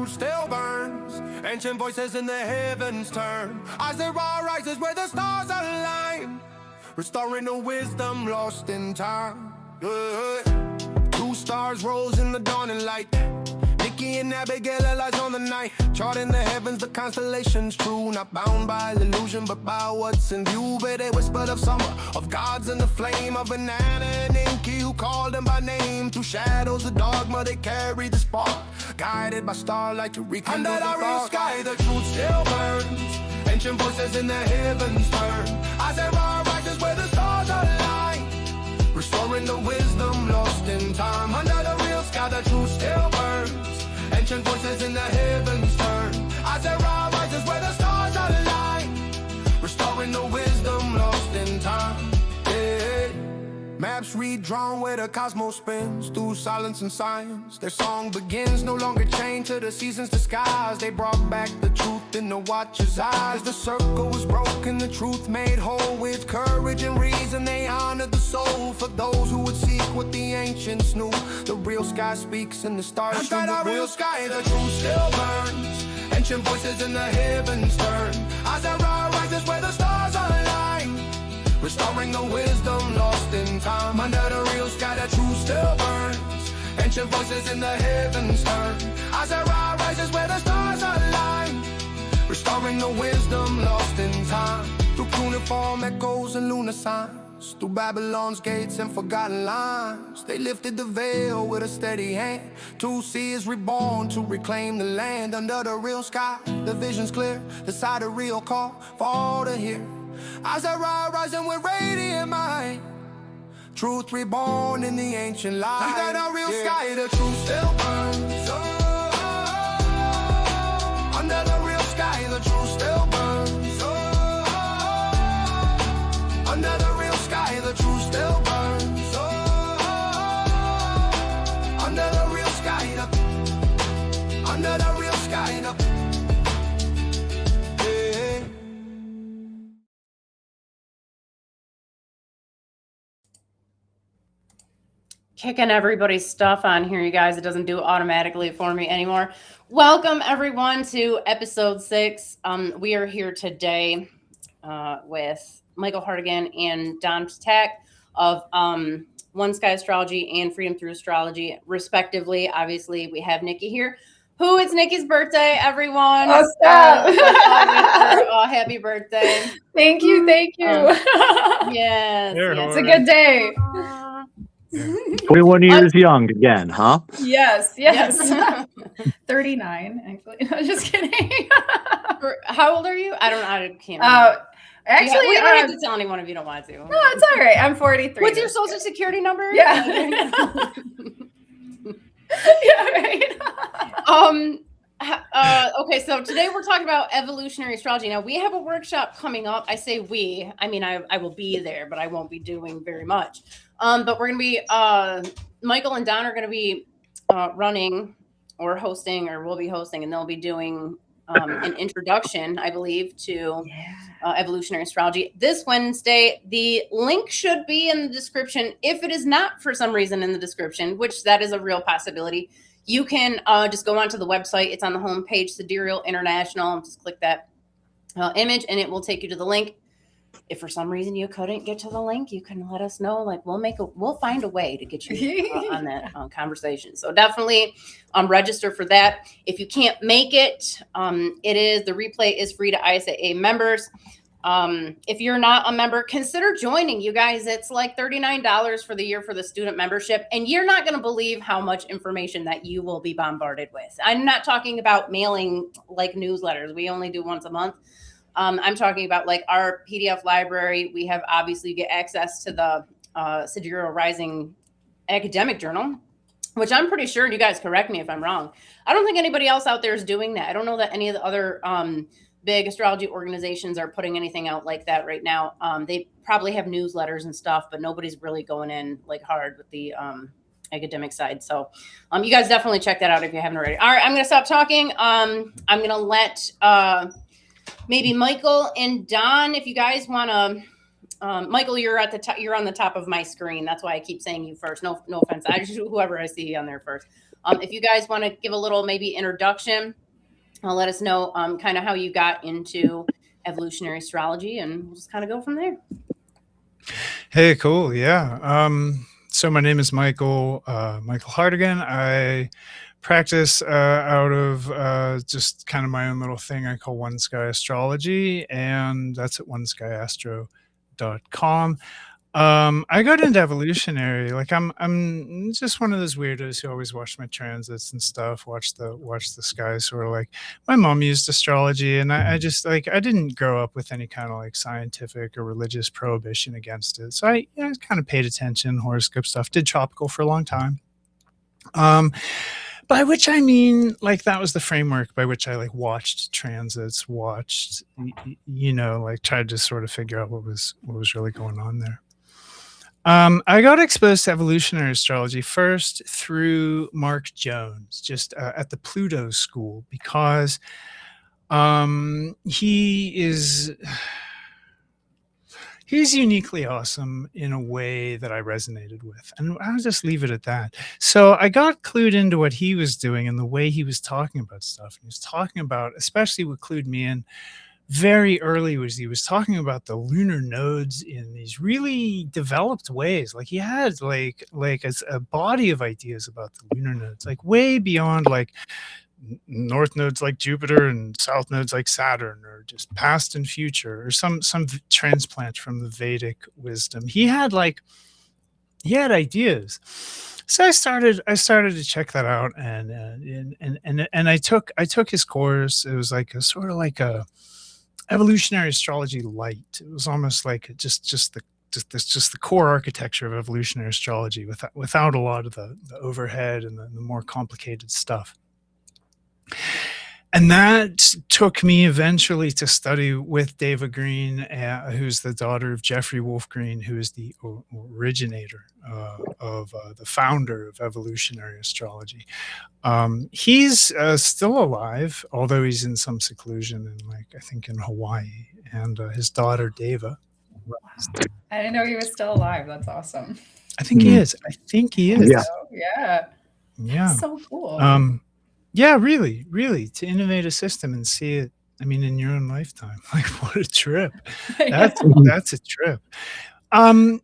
truth still burns. Ancient voices in the heavens turn. ISAA rises where the stars align, restoring the wisdom lost in time. Two stars rose in the dawning light. Nikki and Abigail are lies on the night. Charting the heavens, the constellations true. Not bound by illusion, but by what's in view. But they whispered of summer, of gods in the flame, of an Anna and Enki who called them by name. Through shadows of dogma, they carry the spark, guided by starlight to rekindle the thought. Under the real sky, the truth still burns. Ancient voices in the heavens turn. ISAA rises where the stars align, restoring the wisdom lost in time. Under the real sky, the truth still burns. Ancient voices in the heavens turn. ISAA rises where the stars align, restoring the wisdom lost in time. Yeah. Maps redrawn where the cosmos spins, through silence and science. Their song begins, no longer chained to the season's disguise. They brought back the truth in the watcher's eyes. The circle was broken, the truth made whole. With courage and reason, they honored the soul. For those who would seek what the ancients knew, the real sky speaks and the stars. Under the real sky, the truth still burns. Ancient voices in the heavens turn. ISAA rises where the stars align, restoring the wisdom lost in time. Under the real sky, the truth still burns. Ancient voices in the heavens turn. ISAA rises where the stars align, restoring the wisdom lost in time. Through cuneiform echoes and lunar signs, through Babylon's gates and forgotten lines, they lifted the veil with a steady hand. To see is reborn, to reclaim the land. Under the real sky, the vision's clear, the sidereal call for all to hear. ISAA rising with radiant mind, truth reborn in the ancient light. Under the real sky, the truth still burns. Under the real sky, the truth still burns. Under the real sky, the truth still burns. Under the real sky, under the real sky, Kicking everybody's stuff on here, you guys. It doesn't do it automatically for me anymore. Welcome, everyone, to episode 6. We are here today with Michael Hartigan and Don Ptak of One Sky Astrology and Freedom Through Astrology, respectively. Obviously, we have Nikki here. It's Nikki's birthday, everyone. What's up? Happy birthday. Thank you. Yes. It's a good day. 21 years young again, huh? Yes. 39, actually. No, just kidding. How old are you? I can't remember. Actually, we don't have to tell anyone if you don't want to. No, it's all right. I'm 43. What's your social security number? Yeah. Yeah, right. Okay, so today we're talking about evolutionary astrology. Now, we have a workshop coming up. I say we. I mean, I will be there, but I won't be doing very much. But we're going to be, Michael and Don are going to be running or hosting, or will be hosting, and they'll be doing an introduction, I believe, to evolutionary astrology this Wednesday. The link should be in the description. If it is not for some reason in the description, which that is a real possibility, you can just go onto the website. It's on the homepage, Sidereal International. Just click that image, and it will take you to the link. If for some reason you couldn't get to the link, you can let us know. Like we'll find a way to get you on that conversation. So definitely register for that. If you can't make it, the replay is free to ISAA members. If you're not a member, consider joining, you guys. It's like $39 for the year for the student membership. And you're not going to believe how much information that you will be bombarded with. I'm not talking about mailing like newsletters. We only do once a month. I'm talking about like our PDF library. We have obviously you get access to the Sidereal Rising academic journal, which I'm pretty sure, and you guys correct me if I'm wrong, I don't think anybody else out there is doing that. I don't know that any of the other big astrology organizations are putting anything out like that right now. They probably have newsletters and stuff, but nobody's really going in like hard with the academic side. So you guys definitely check that out if you haven't already. All right, I'm going to stop talking. I'm going to let maybe Michael and Don, if you guys want to, Michael, you're at the top, you're on the top of my screen. That's why I keep saying you first. No offense. I just whoever I see on there first. If you guys want to give a little maybe introduction, let us know kind of how you got into evolutionary astrology, and we'll just kind of go from there. Hey, cool. Yeah. So my name is Michael Hartigan. I practice out of just kind of my own little thing I call One Sky Astrology, and that's at oneskyastro.com. I got into evolutionary. Like I'm just one of those weirdos who always watch my transits and stuff, watch the sky, sort of like my mom used astrology, and I just like I didn't grow up with any kind of like scientific or religious prohibition against it. So I kind of paid attention, horoscope stuff, did tropical for a long time. By which I mean, like, that was the framework by which I like watched transits, like tried to sort of figure out what was really going on there. I got exposed to evolutionary astrology first through Mark Jones, just at the Pluto School, because he's uniquely awesome in a way that I resonated with. And I'll just leave it at that. So I got clued into what he was doing and the way he was talking about stuff. He was talking about, especially what clued me in very early, was he was talking about the lunar nodes in these really developed ways. Like he had like a body of ideas about the lunar nodes, like way beyond like north nodes like Jupiter and south nodes like Saturn, or just past and future, or some transplant from the Vedic wisdom. He had ideas. So I started to check that out, and I took his course. It was like a sort of like a evolutionary astrology light. It was almost like just the core architecture of evolutionary astrology without a lot of the overhead and the more complicated stuff. And that took me eventually to study with Deva Green, who's the daughter of Jeffrey Wolf Green, who is the originator the founder of evolutionary astrology. He's still alive, although he's in some seclusion in, like, I think in Hawaii, and his daughter Deva. I didn't know he was still alive. That's awesome. I think he is. Yeah. So, yeah. Yeah. So cool. Yeah, really, to innovate a system and see it, I mean, in your own lifetime. Like, what a trip. That's a trip.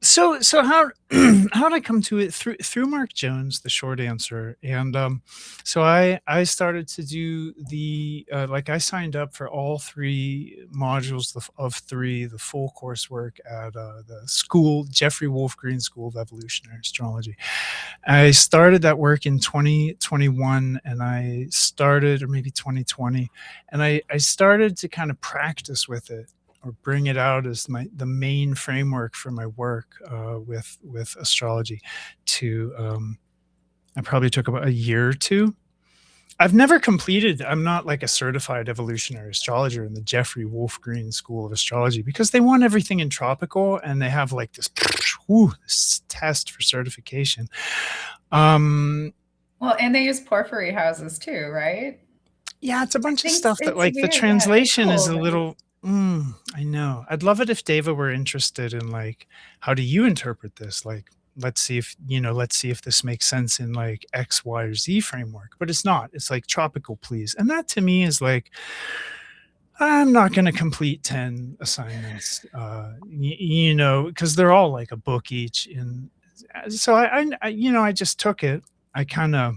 So how did I come to it? Through Mark Jones, the short answer. And so I started to do the I signed up for all 3 modules of 3, the full coursework at the school, Jeffrey Wolf Green School of Evolutionary Astrology. I started that work in 2021, and or maybe 2020, and I started to kind of practice with it, or bring it out as the main framework for my work with astrology. I probably took about a year or 2. I've never completed. I'm not like a certified evolutionary astrologer in the Jeffrey Wolf Green School of Astrology, because they want everything in tropical, and they have like this test for certification. Well, and they use porphyry houses too, right? Yeah, it's a bunch of stuff that, like, the translation is a little. I know. I'd love it if Deva were interested in, like, how do you interpret this? Like, let's see if this makes sense in like X, Y, or Z framework. But it's not. It's like tropical, please. And that to me is like, I'm not going to complete 10 assignments, because they're all like a book each. And so I just took it. I kind of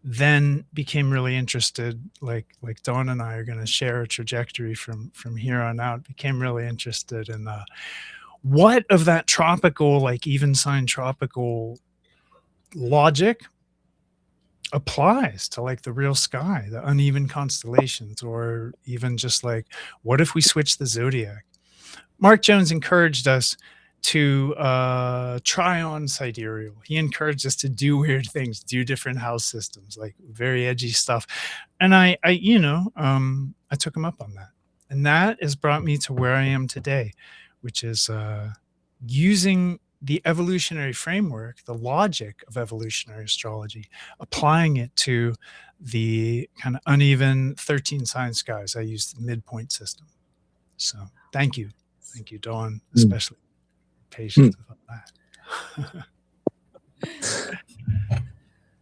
then became really interested, like Dawn and I are going to share a trajectory from here on out, became really interested in what of that tropical, like even sign tropical logic applies to like the real sky, the uneven constellations, or even just like, what if we switch the zodiac? Mark Jones encouraged us to try on sidereal. He encouraged us to do weird things, do different house systems, like very edgy stuff. And I took him up on that. And that has brought me to where I am today, which is using the evolutionary framework, the logic of evolutionary astrology, applying it to the kind of uneven 13 sign skies. I use the midpoint system. So thank you, Dawn, especially. Patience with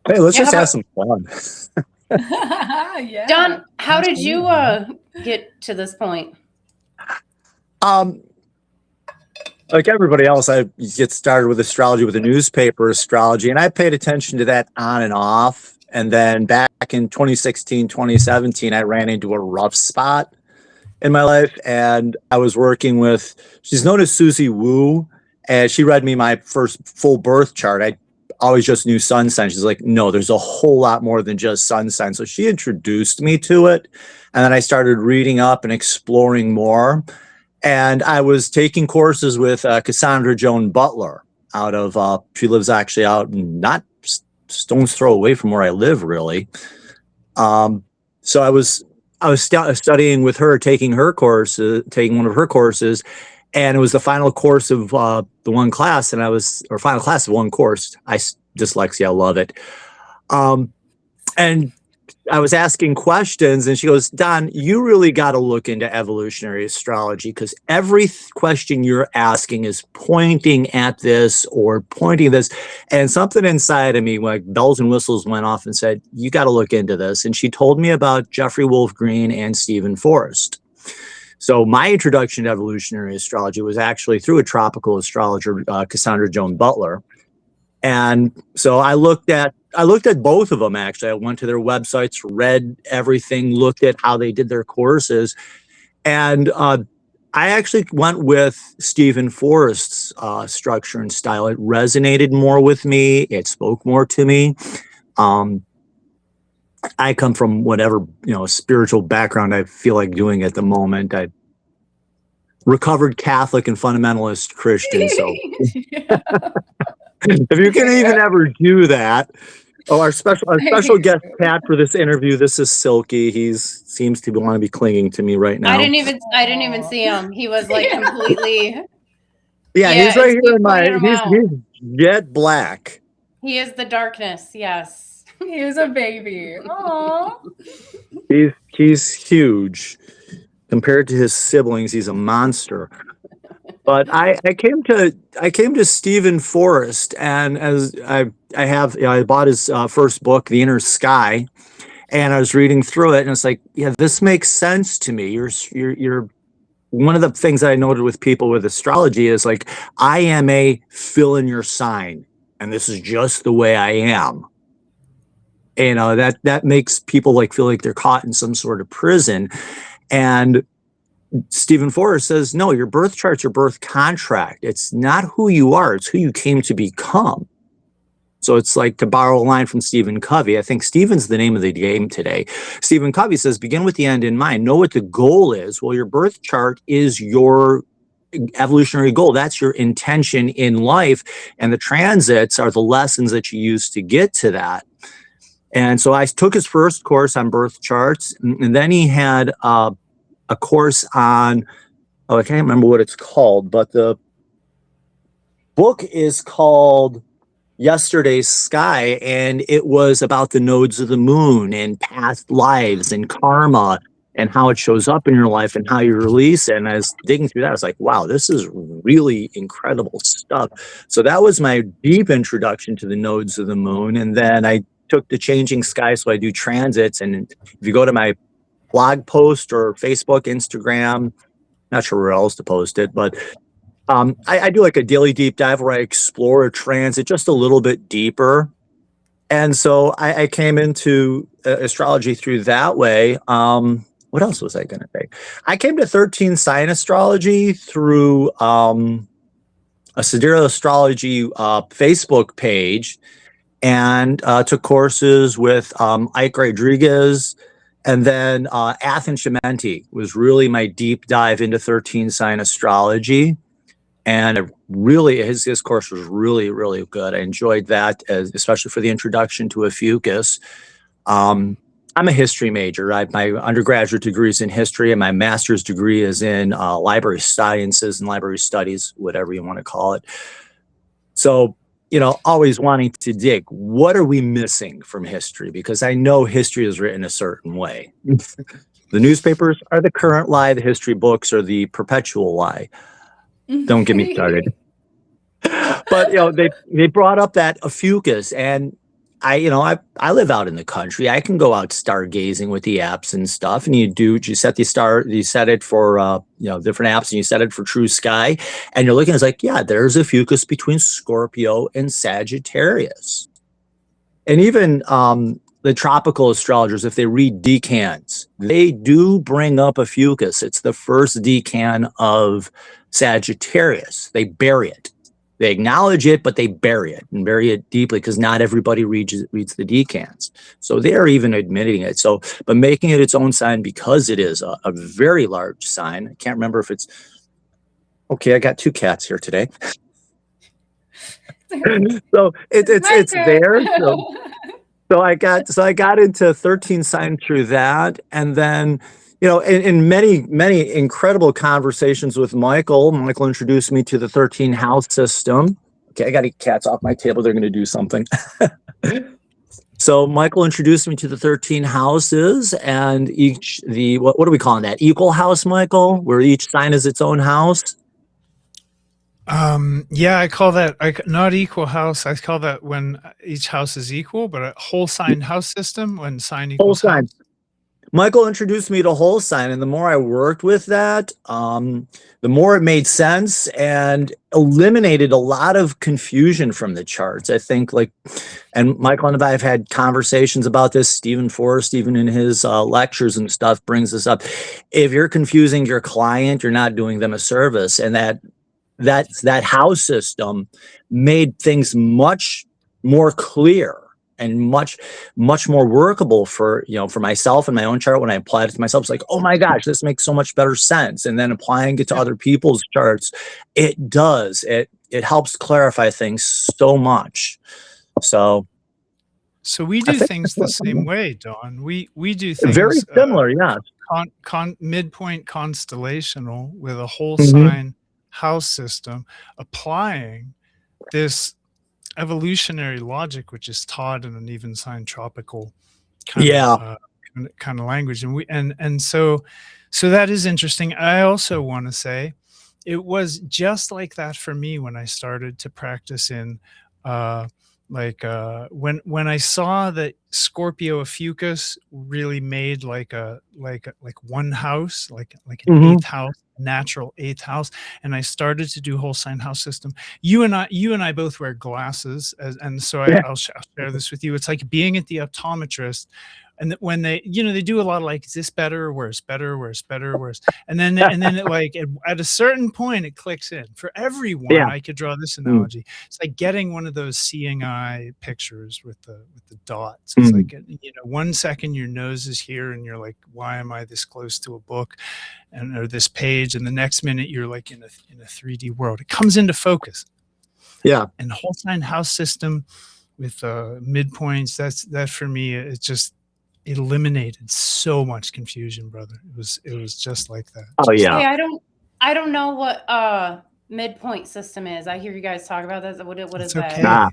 that. Hey, let's Yeah, just how have some fun. Yeah. Don, how did you get to this point? Like everybody else, I get started with astrology with a newspaper astrology, and I paid attention to that on and off. And then back in 2016, 2017, I ran into a rough spot in my life, and I was working with, she's known as Susie Wu, and she read me my first full birth chart. I always just knew sun sign. She's like, no, there's a whole lot more than just sun sign. So she introduced me to it, and then I started reading up and exploring more. And I was taking courses with Cassandra Joan Butler out of, she lives actually out not stone's throw away from where I live, really. So I was studying with her, taking her course, taking one of her courses, and it was the final course of the one class, and or final class of one course. Dyslexia, I love it. And I was asking questions, and she goes, Don, you really got to look into evolutionary astrology, because every question you're asking is pointing at this or pointing at this. And something inside of me, like bells and whistles, went off and said, you got to look into this. And she told me about Jeffrey Wolf Green and Stephen Forrest. So my introduction to evolutionary astrology was actually through a tropical astrologer, Cassandra Joan Butler. And so I looked at both of them, actually. I went to their websites, read everything, looked at how they did their courses. And I actually went with Stephen Forrest's structure and style. It resonated more with me. It spoke more to me. I come from whatever, spiritual background I feel like doing at the moment. I recovered Catholic and fundamentalist Christian. So if you can even ever do that. Oh, our special guest, Pat, for this interview. This is Silky. He seems to want to be clinging to me right now. I didn't even see him. He was like completely. Yeah, he's right here in he's jet black. He is the darkness. Yes. He is a baby. Aww. He's huge. Compared to his siblings, he's a monster. But I came to Stephen Forrest, and as I bought his first book, The Inner Sky, and I was reading through it, and it's like, yeah, this makes sense to me. You're one of the things that I noted with people with astrology is like, I am a fill in your sign, and this is just the way I am. And that makes people like feel like they're caught in some sort of prison. And Stephen Forrest says, no, your birth chart's your birth contract. It's not who you are, it's who you came to become. So it's like, to borrow a line from Stephen Covey, I think Stephen's the name of the game today. Stephen Covey says, begin with the end in mind. Know what the goal is. Well, your birth chart is your evolutionary goal. That's your intention in life. And the transits are the lessons that you use to get to that. And so I took his first course on birth charts, and then he had a course on, I can't remember what it's called, but the book is called Yesterday's Sky, and it was about the nodes of the moon and past lives and karma and how it shows up in your life and how you release it. And I was digging through that. I was like, wow, this is really incredible stuff. So that was my deep introduction to the nodes of the moon. And then I took the Changing Sky, so I do transits. And if you go to my blog post or Facebook, Instagram, not sure where else to post it, but I do like a daily deep dive where I explore a transit just a little bit deeper. And so I came into astrology through that way. What else was I going to say? I came to 13 sign astrology through a Sidereal Astrology Facebook page, and took courses with Ike Rodriguez. And then Athen Shimenti was really my deep dive into 13 sign astrology. And his course was really, really good. I enjoyed that, especially for the introduction to Ophiuchus. I'm a history major. My undergraduate degree is in history, and my master's degree is in library sciences and library studies, whatever you want to call it. So, always wanting to dig, what are we missing from history? Because I know history is written a certain way. The newspapers are the current lie, the history books are the perpetual lie. Don't get me started. But they brought up that Ophiuchus, and I live out in the country. I can go out stargazing with the apps and stuff. And you set you set it for, different apps, and you set it for true sky. And you're looking, it's like, yeah, there's a fucus between Scorpio and Sagittarius. And even the tropical astrologers, if they read decans, they do bring up a fucus. It's the first decan of Sagittarius. They bury it. They acknowledge it, but they bury it and bury it deeply, because not everybody reads the decans. So they're even admitting it. So, but making it its own sign, because it is a very large sign. I can't remember if it's, okay, I got 2 cats here today. So it's there. So I got into 13 sign through that. And then, in many incredible conversations with Michael introduced me to the 13 house system. Okay, I got to get cats off my table. They're going to do something. So Michael introduced me to the 13 houses, and what are we calling that? Equal house, Michael, where each sign is its own house. Yeah, I call that not equal house. I call that when each house is equal, but a whole sign house system, when sign equals whole sign. house. Michael introduced me to whole sign, and the more I worked with that, the more it made sense and eliminated a lot of confusion from the charts. I think, and Michael and I have had conversations about this. Stephen Forrest, even in his lectures and stuff, brings this up. If you're confusing your client, you're not doing them a service. And that house system made things much more clear and much more workable for myself and my own chart. When I applied it to myself, it's like, oh my gosh, this makes so much better sense. And then applying it to other people's charts, it does. It helps clarify things so much. So we do things the same way, Don. We do things very similar, yeah. Midpoint constellational with a whole sign house system, applying this evolutionary logic, which is taught in an even sign tropical kind of language. And so that is interesting. I also want to say it was just like that for me when I started to practice in when I saw that Scorpio fucus really made like one house, like an eighth house, natural eighth house, and I started to do whole sign house system. You and I both wear glasses, and so I'll share this with you. It's like being at the optometrist, and when they they do a lot of like, is this better or worse, better or worse, better or worse, and then it like at a certain point it clicks in for everyone. I could draw this analogy. It's like getting one of those seeing eye pictures with the dots. It's like 1 second your nose is here and you're like, why am I this close to a book or this page, and the next minute you're like in a 3D world. It comes into focus. And whole sign house system with midpoints, that for me, it just eliminated so much confusion, brother. It was just like that. Oh yeah. Hey, I don't know what midpoint system is. I hear you guys talk about that. What is okay. that?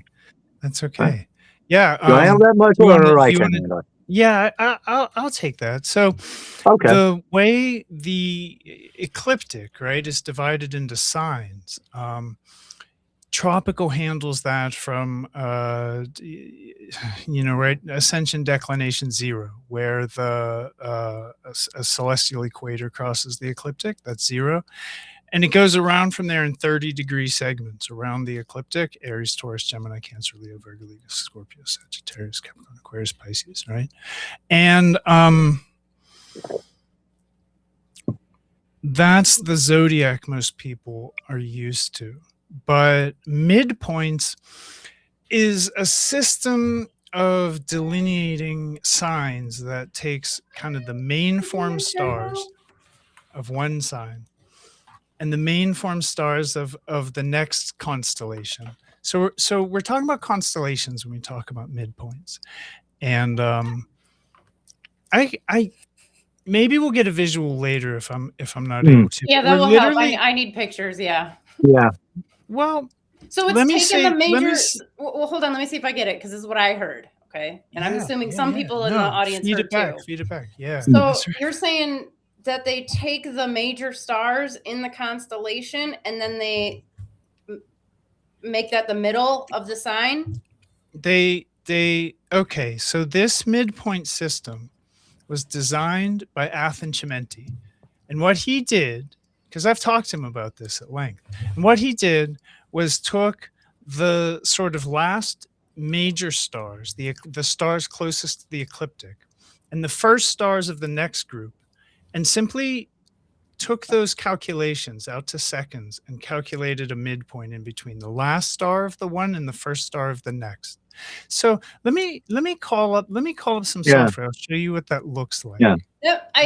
That's okay. Yeah. Do I have that much, or I can? Yeah, I'll take that. So the way the ecliptic, right, is divided into signs, tropical handles that from right, ascension declination 0, where the a celestial equator crosses the ecliptic. That's 0. And it goes around from there in 30-degree segments around the ecliptic: Aries, Taurus, Gemini, Cancer, Leo, Virgo, Libra, Scorpio, Sagittarius, Capricorn, Aquarius, Pisces, right? And that's the zodiac most people are used to. But midpoints is a system of delineating signs that takes kind of the main form stars of one sign and the main form stars of the next constellation. So we're talking about constellations when we talk about midpoints. And I maybe we'll get a visual later if I'm not able to. Yeah, that will help. I need pictures. Yeah. Well, so it's taking the major. Well, hold on. Let me see if I get it, because this is what I heard. Okay, and I'm assuming some people in the audience heard too. Feed it back. Yeah. So you're saying that they take the major stars in the constellation and then they make that the middle of the sign? They okay, so this midpoint system was designed by Athan Chimenti. And what he did, because I've talked to him about this at length, and what he did was took the sort of last major stars, the stars closest to the ecliptic, and the first stars of the next group, and simply took those calculations out to seconds and calculated a midpoint in between the last star of the one and the first star of the next. So let me call up some software. I'll show you what that looks like. Yeah. Yep,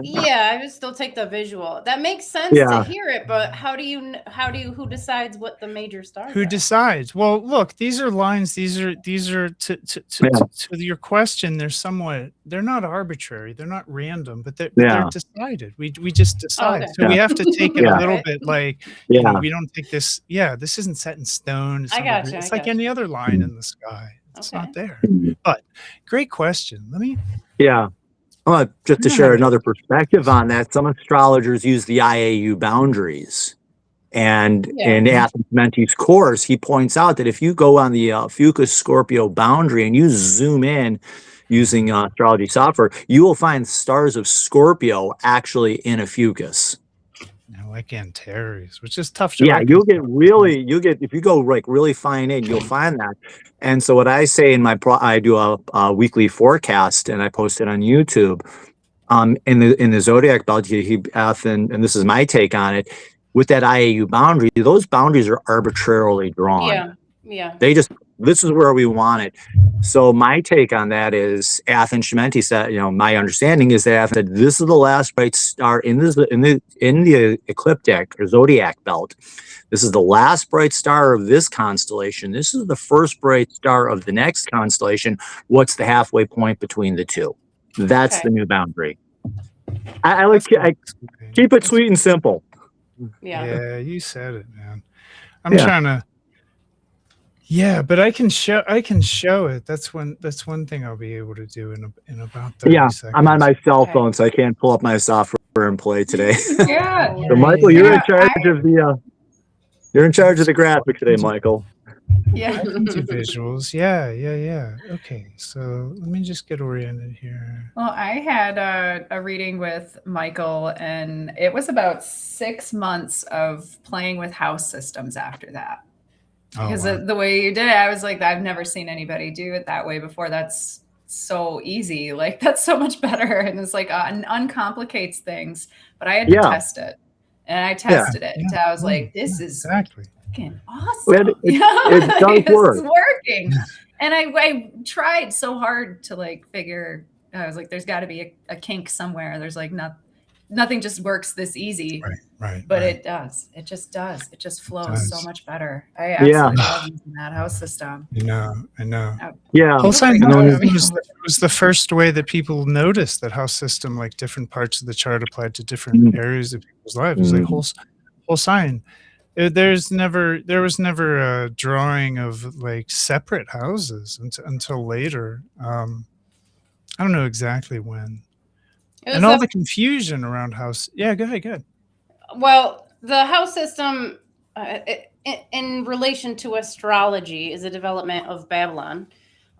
yeah, I would still take the visual. That makes sense to hear it, but who decides what the major stars Who are? decides? Well, look, these are lines. These are to your question. They're not arbitrary. They're not random, but they're decided. We just decide. Okay. So we have to take it a little bit like, you know, we don't take this. Yeah, this isn't set in stone. It's It's like any other line in the sky. It's not there. But great question. Just to share another perspective on that, some astrologers use the IAU boundaries. And in Athan Chimenti's course, he points out that if you go on the Fucus Scorpio boundary and you zoom in using astrology software, you will find stars of Scorpio actually in a Fucus. Like Antares, which is tough to you'll get if you go like really fine in, you'll find that. And so what I say in I do a weekly forecast and I post it on YouTube. In the Zodiac belt, and this is my take on it, with that IAU boundary, those boundaries are arbitrarily drawn. This is where we want it. So my take on that is Athan Chimenti said, my understanding is that this is the last bright star in the ecliptic or zodiac belt. This is the last bright star of this constellation. This is the first bright star of the next constellation. What's the halfway point between the two? That's the new boundary. I keep it sweet and simple. Yeah, you said it, man. I'm trying to. Yeah, but I can show it. That's one thing I'll be able to do in about 30 seconds. I'm on my cell phone, so I can't pull up my software and play today. So Michael, you're in charge of the graphic today, Michael. Yeah. I can do visuals. Yeah. Okay, so let me just get oriented here. Well, I had a reading with Michael, and it was about 6 months of playing with house systems after that. Because the way you did it, I was like, I've never seen anybody do it that way before. That's so easy. Like, that's so much better. And it's like uncomplicates things. But I had to test it. And I tested it. And I was like, this is fucking awesome. It does work. It's working. And I tried so hard to figure, I was like, there's got to be a kink somewhere. There's like nothing just works this easy. Right. But it does. It just does. It just flows so much better. I absolutely love using that house system. I know. Whole sign was the first way that people noticed that house system, like different parts of the chart applied to different areas of people's lives. It's like whole sign. There was never a drawing of like separate houses until later. I don't know exactly when. And all the confusion around house. Yeah, go ahead. Well, the house system in relation to astrology is a development of Babylon.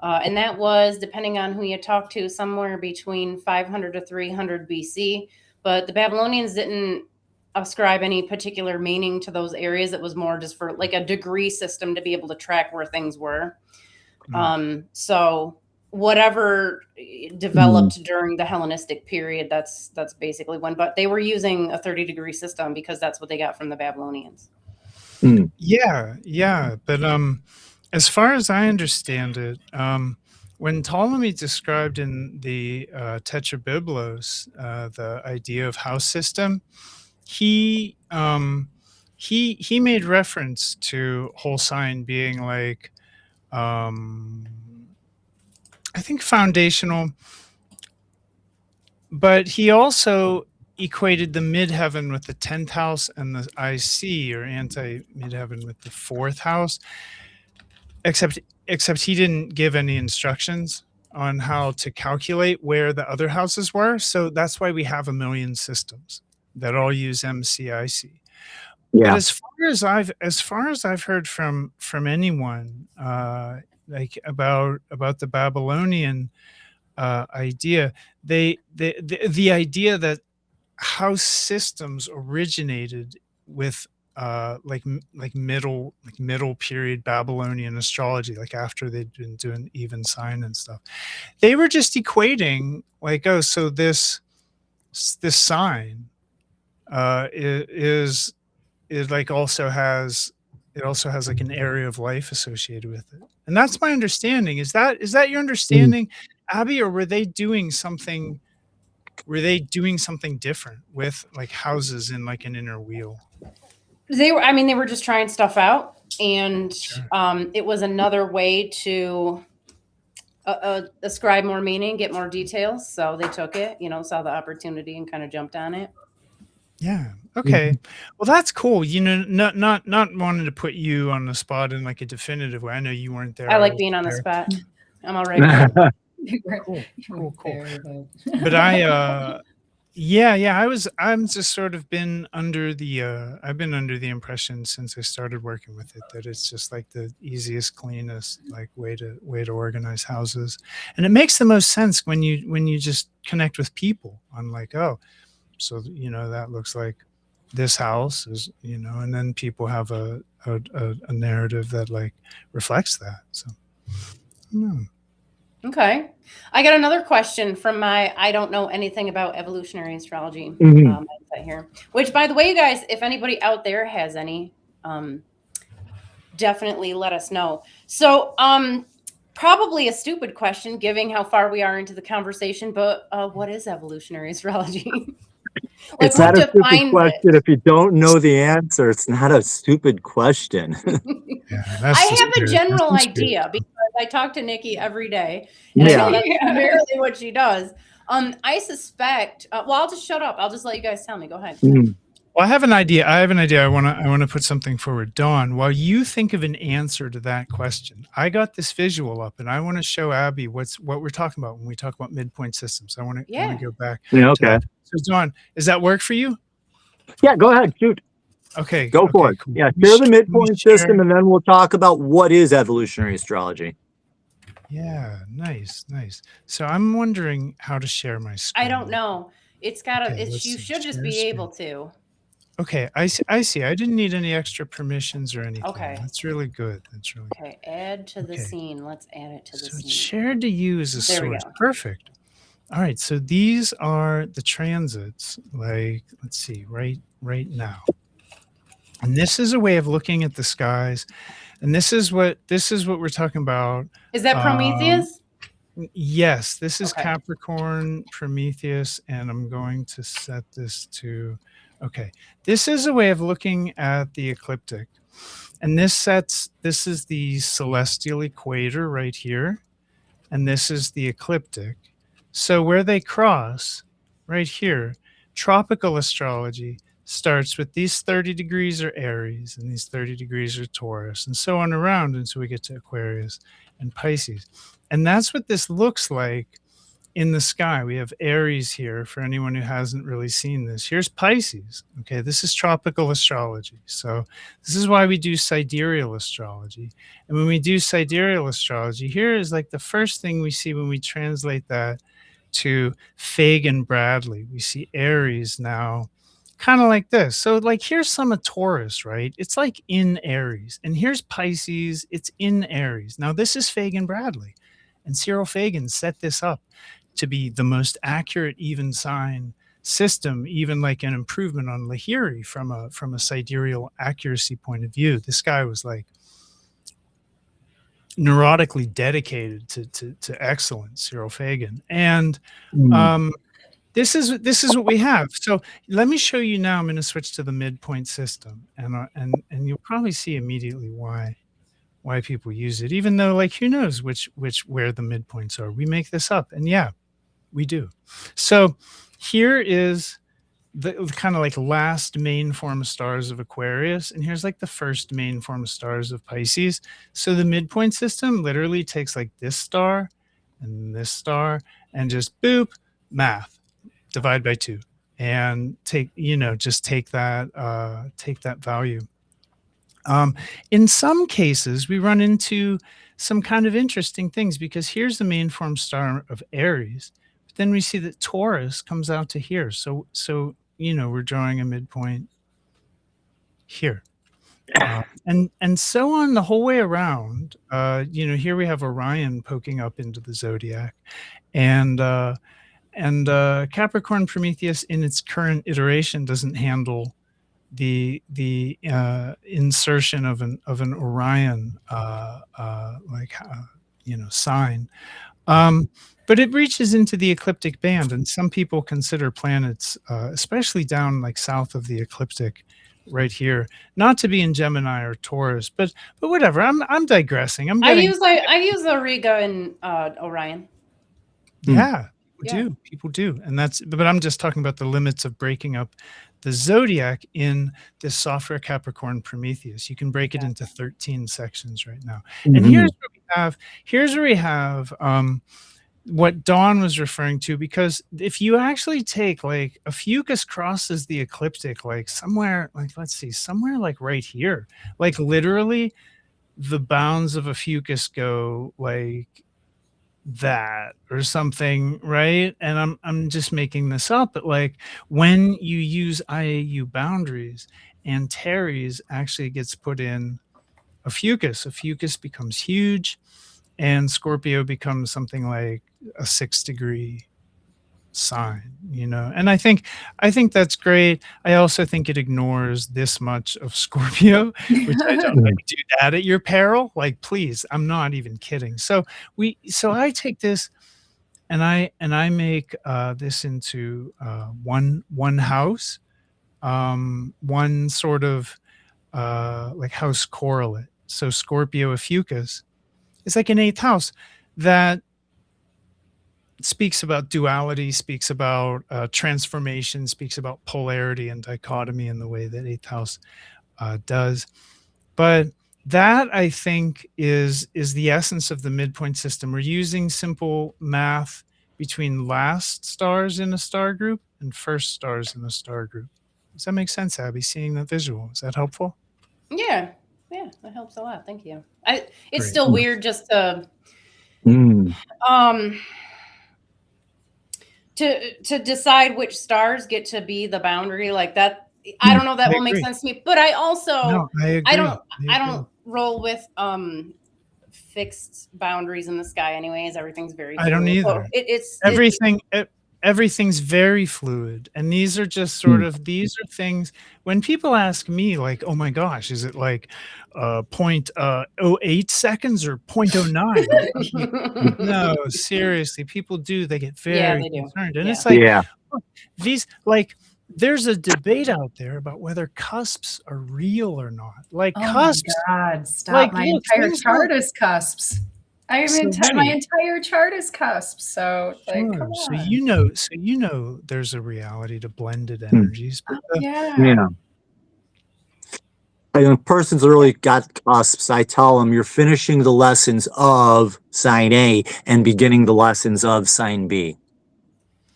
And that was, depending on who you talk to, somewhere between 500 to 300 BC. But the Babylonians didn't ascribe any particular meaning to those areas. It was more just for like a degree system to be able to track where things were. So whatever developed during the Hellenistic period, that's basically when, but they were using a 30-degree system because that's what they got from the Babylonians. Yeah. But as far as I understand it, when Ptolemy described in the Tetrabiblos the idea of house system, he made reference to whole sign being like I think foundational, but he also equated the midheaven with the 10th house and the IC or anti-midheaven with the 4th house, except he didn't give any instructions on how to calculate where the other houses were. So that's why we have a million systems that all use MCIC. But as far as I've heard from anyone, like about the Babylonian idea. The idea that house systems originated with like middle period Babylonian astrology, like after they'd been doing even sign and stuff. They were just equating like, oh, so this sign is like also has like an area of life associated with it. And that's my understanding. Is that your understanding, Abby, or were they doing something different with like houses in like an inner wheel? They were just trying stuff out, and Sure. it was another way to ascribe more meaning, get more details. So they took it, saw the opportunity and kind of jumped on it. Yeah. Okay. Well, that's cool. Not wanting to put you on the spot in like a definitive way. I know you weren't there. I like being on the spot. I'm all right. Cool. But I'm just sort of been under the I've been under the impression since I started working with it that it's just like the easiest, cleanest like way to organize houses. And it makes the most sense when you just connect with people on like, oh, so that looks like this house is, and then people have a narrative that like reflects that. So Okay. I got another question from my I don't know anything about evolutionary astrology Mhm. mindset here. Which, by the way, you guys, if anybody out there has any, definitely let us know. So, probably a stupid question, given how far we are into the conversation. But what is evolutionary astrology? Like, It's not who a stupid defined question. it? If you don't know the answer, it's not a stupid question. yeah, I have a general idea because I talk to Nikki every day, and I know that's primarily what she does. I suspect. Well, I'll just shut up. I'll just let you guys tell me. Go ahead. Mhm. Well, I have an idea. I want to put something forward. Dawn, while you think of an answer to that question, I got this visual up, and I want to show Abby what we're talking about when we talk about midpoint systems. I want to go back. Yeah, to okay. that. So, Dawn, does that work for you? Yeah, go ahead. Shoot. Okay. Go for it. Cool. Yeah, Let me share the let me midpoint system, and then we'll talk about what is evolutionary astrology. Yeah, nice. So I'm wondering how to share my screen. I don't know. It's gotta. Okay, You let's see. should just Share be screen. able to. Okay, I see. I didn't need any extra permissions or anything. Okay. That's really good. Okay, add to the scene. Let's add it to the So scene. it's shared to you as a There we source. go. Perfect. All right, so these are the transits, like, let's see, right now. And this is a way of looking at the skies. And this is what we're talking about. Is that Prometheus? Yes, this is Okay. Capricorn, Prometheus, and I'm going to set this to, okay. This is a way of looking at the ecliptic. And this is the celestial equator right here. And this is the ecliptic. So where they cross, right here, tropical astrology starts with these 30 degrees are Aries and these 30 degrees are Taurus, and so on around until we get to Aquarius and Pisces. And that's what this looks like in the sky. We have Aries here for anyone who hasn't really seen this. Here's Pisces. Okay, this is tropical astrology. So this is why we do sidereal astrology. And when we do sidereal astrology, here is like the first thing we see when we translate that to Fagan Bradley. We see Aries now kind of like this. So like here's some of Taurus, right? It's like in Aries. And here's Pisces, it's in Aries. Now this is Fagan Bradley. And Cyril Fagan set this up to be the most accurate even sign system, even like an improvement on Lahiri from a sidereal accuracy point of view. This guy was like neurotically dedicated to excellence, Cyril Fagan. And this is what we have. So let me show you now. I'm going to switch to the midpoint system, and you'll probably see immediately why people use it, even though like who knows where the midpoints are. We make this up, and yeah, we do. So here is the kind of like last main form of stars of Aquarius, and here's like the first main form of stars of Pisces. So the midpoint system literally takes like this star and just boop, math, divide by 2, and take that value. In some cases, we run into some kind of interesting things, because here's the main form star of Aries, but then we see that Taurus comes out to here. So we're drawing a midpoint here. And so on the whole way around. Here we have Orion poking up into the zodiac, and Capricorn Prometheus in its current iteration doesn't handle the insertion of an Orion sign. But it reaches into the ecliptic band, and some people consider planets, especially down like south of the ecliptic, right here, not to be in Gemini or Taurus, but whatever. I'm digressing. I use Auriga in Orion. Yeah, people do, and but I'm just talking about the limits of breaking up the zodiac in this software Capricorn Prometheus. You can break it into 13 sections right now. And here's where we have what Dawn was referring to, because if you actually take like a fucus crosses the ecliptic, like somewhere, like let's see, somewhere like right here, like literally the bounds of a fucus go like that or something, right? And I'm just making this up, but like when you use IAU boundaries, Antares actually gets put in a fucus becomes huge, and Scorpio becomes something like a 6-degree sign, and I think that's great. I also think it ignores this much of Scorpio, which I don't like. Do that at your peril, like, please. I'm not even kidding. So I take this and I make this into one house, one sort of like house correlate. So Scorpio, a fucus, is like an 8th house that speaks about duality, speaks about transformation, speaks about polarity and dichotomy in the way that 8th house does. But that, I think, is the essence of the midpoint system. We're using simple math between last stars in a star group and first stars in a star group. Does that make sense, Abby? Seeing the visual, is that helpful? Yeah, that helps a lot. Thank you. It's still weird just to to decide which stars get to be the boundary like that. I don't know, that will make sense to me, but I also I don't roll with fixed boundaries in the sky anyways. Everything's very fluid. I don't either. So everything's very fluid, and these are just sort of, these are things when people ask me like, oh my gosh, is it like 0.08 seconds or 0.09? No, seriously, people they get very concerned, and it's like, these, like, there's a debate out there about whether cusps are real or not. Like, cusps. My God, stop! Like, my entire chart is cusps. My entire chart is cusps. So, like, come on. So there's a reality to blended energies. But when a person's really got cusps, I tell them you're finishing the lessons of sign A and beginning the lessons of sign B.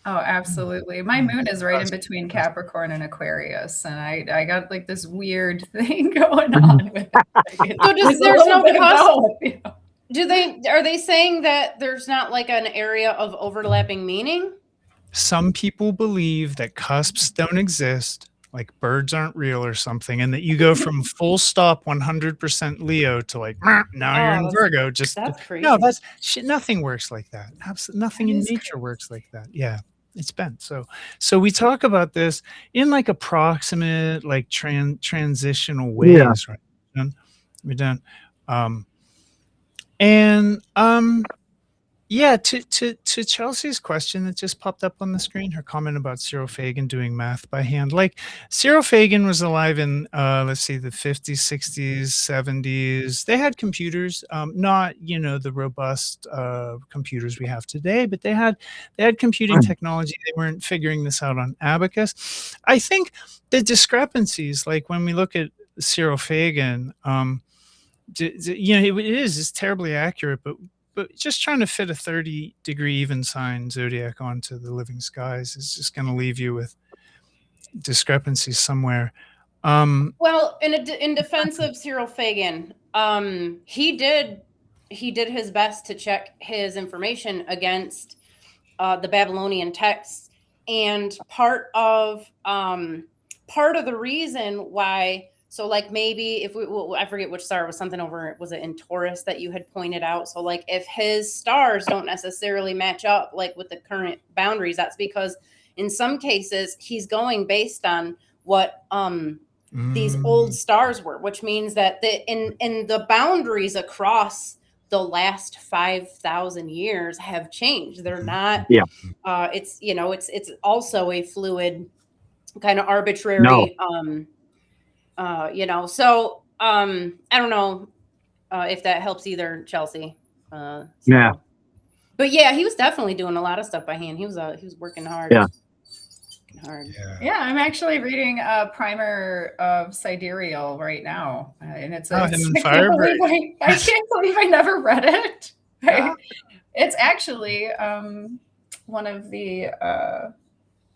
Oh, absolutely. My moon is right in between Capricorn and Aquarius, and I got like this weird thing going on with it. So there's no cusp? Are they saying that there's not like an area of overlapping meaning? Some people believe that cusps don't exist, like birds aren't real or something, and that you go from full stop 100% Leo to like, now you're in Virgo. That's crazy. No, that's shit. Nothing works like that. Nothing in nature works like that. Yeah. It's bent. So we talk about this in like approximate, like transitional ways, right? We're done. To Chelsea's question that just popped up on the screen, her comment about Cyril Fagan doing math by hand. Like, Cyril Fagan was alive in let's see, the 50s, 60s, 70s. They had computers, not the robust computers we have today, but they had computing technology. They weren't figuring this out on abacus. I think the discrepancies, like when we look at Cyril Fagan, it's terribly accurate, but just trying to fit a 30-degree even sign zodiac onto the living skies is just going to leave you with discrepancies somewhere. Well, in defense of Cyril Fagan, he he did his best to check his information against the Babylonian texts, and part of the reason why. So like maybe if I forget which star, was something over, was it in Taurus that you had pointed out? So like if his stars don't necessarily match up like with the current boundaries, that's because in some cases he's going based on what these old stars were, which means that in the boundaries across the last 5,000 years have changed. They're not. Yeah. It's it's also a fluid, kind of arbitrary. So I don't know if that helps either, Chelsea. Yeah. But yeah, he was definitely doing a lot of stuff by hand. He was working hard. Yeah. Yeah, I'm actually reading a primer of Sidereal right now, and it's I can't believe I never read it. Yeah. It's actually one of the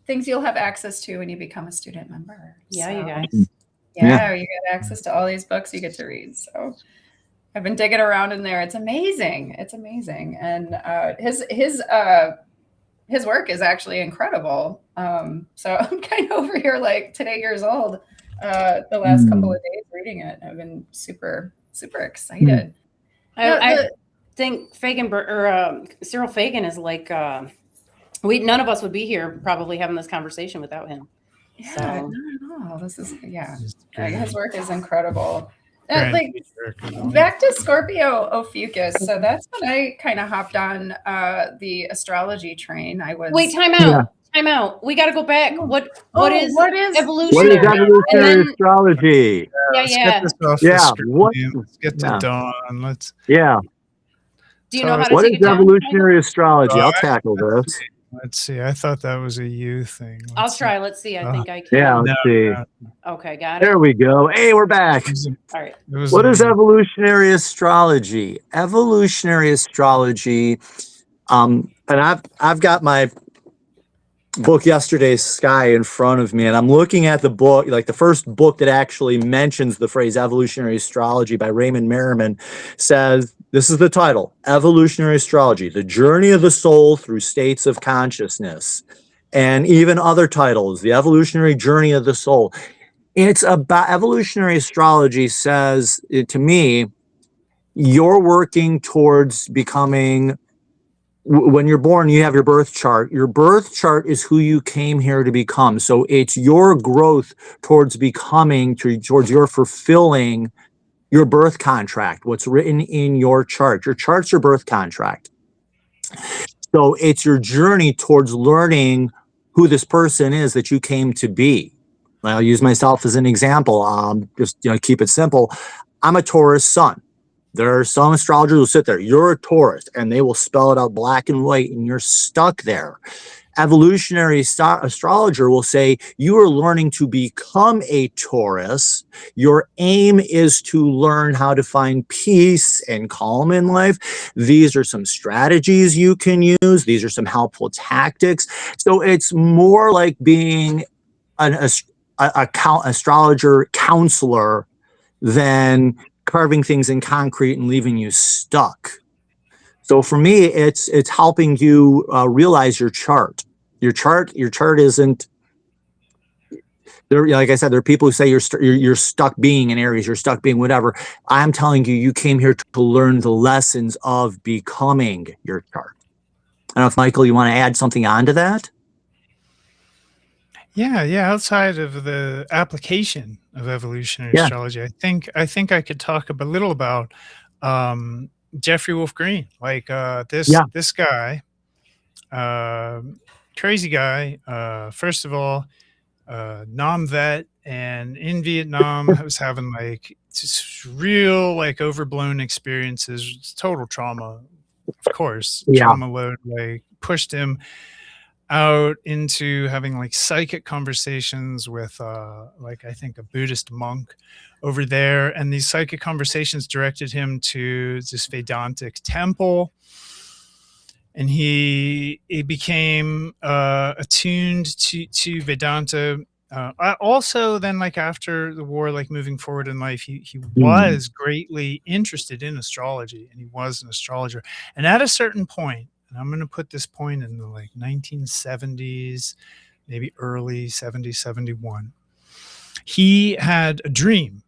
things you'll have access to when you become a student member. Yeah, you guys. Yeah, you get access to all these books you get to read. So I've been digging around in there. It's amazing. It's amazing, and his work is actually incredible. So I'm kind of over here like today years old. The last couple of days reading it, I've been super, super excited. I think Cyril Fagan is like none of us would be here probably having this conversation without him. Yeah, so. not at all. This is his work is incredible. Like back to Scorpio Ophiuchus. So that's when I kind of hopped on the astrology train. Wait, time out. Time out. We got to go back. What is evolutionary? What is evolutionary astrology? Let's get this off the screen. Let's get to Dawn. Do you know how to what take is evolutionary astrology? I'll tackle this. Let's see. I thought that was a you thing. I'll try. Let's see. I think I can. Yeah, let's see. Okay, got it. There we go. Hey, we're back. All right. What is evolutionary astrology? Evolutionary astrology, and I've got my book Yesterday's Sky in front of me, and I'm looking at the book, like the first book that actually mentions the phrase evolutionary astrology by Raymond Merriman says, this is the title, Evolutionary Astrology, The Journey of the Soul Through States of Consciousness. And even other titles, The Evolutionary Journey of the Soul. It's about evolutionary astrology says, to me, you're working towards becoming, when you're born, you have your birth chart. Your birth chart is who you came here to become. So it's your growth towards becoming, towards your fulfilling your birth contract, what's written in your chart. Your chart's your birth contract. So it's your journey towards learning who this person is that you came to be. I'll use myself as an example. Just keep it simple. I'm a Taurus sun. There are some astrologers who sit there, you're a Taurus, and they will spell it out black and white, and you're stuck there. Evolutionary astrologer will say, you are learning to become a Taurus. Your aim is to learn how to find peace and calm in life. These are some strategies you can use. These are some helpful tactics. So it's more like being an astrologer counselor than carving things in concrete and leaving you stuck. So for me, it's helping you realize your chart. Your chart isn't there. Like I said, there are people who say you're stuck being in Aries, you're stuck being whatever. I'm telling you, you came here to learn the lessons of becoming your chart. I don't know if Michael, you want to add something onto that? Yeah. Outside of the application of evolutionary astrology, I think I could talk a little about Jeffrey Wolf Green, like this guy, crazy guy. First of all, Nam vet, and in Vietnam, I was having like just real like overblown experiences, total trauma, of course. Trauma load like pushed him out into having like psychic conversations with like I think a Buddhist monk over there, and these psychic conversations directed him to this Vedantic temple, and he became attuned to Vedanta Also, then, like after the war, like moving forward in life, he Mm. was greatly interested in astrology, and he was an astrologer. And at a certain point, and I'm going to put this point in the like 1970s, maybe early 70s, 71, he had a dream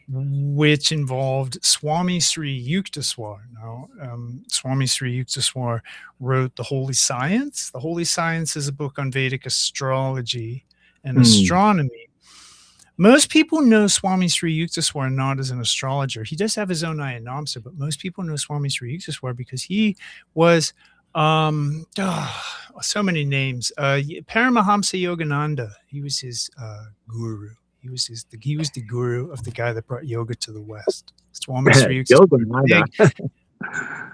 which involved Swami Sri Yukteswar. Now, Swami Sri Yukteswar wrote The Holy Science. The Holy Science is a book on Vedic astrology and astronomy. Most people know Swami Sri Yukteswar not as an astrologer. He does have his own Ayanamsa, but most people know Swami Sri Yukteswar because he was so many names. Paramahamsa Yogananda, he was his guru. He was the guru of the guy that brought yoga to the West. Swami Sri Yukteswar.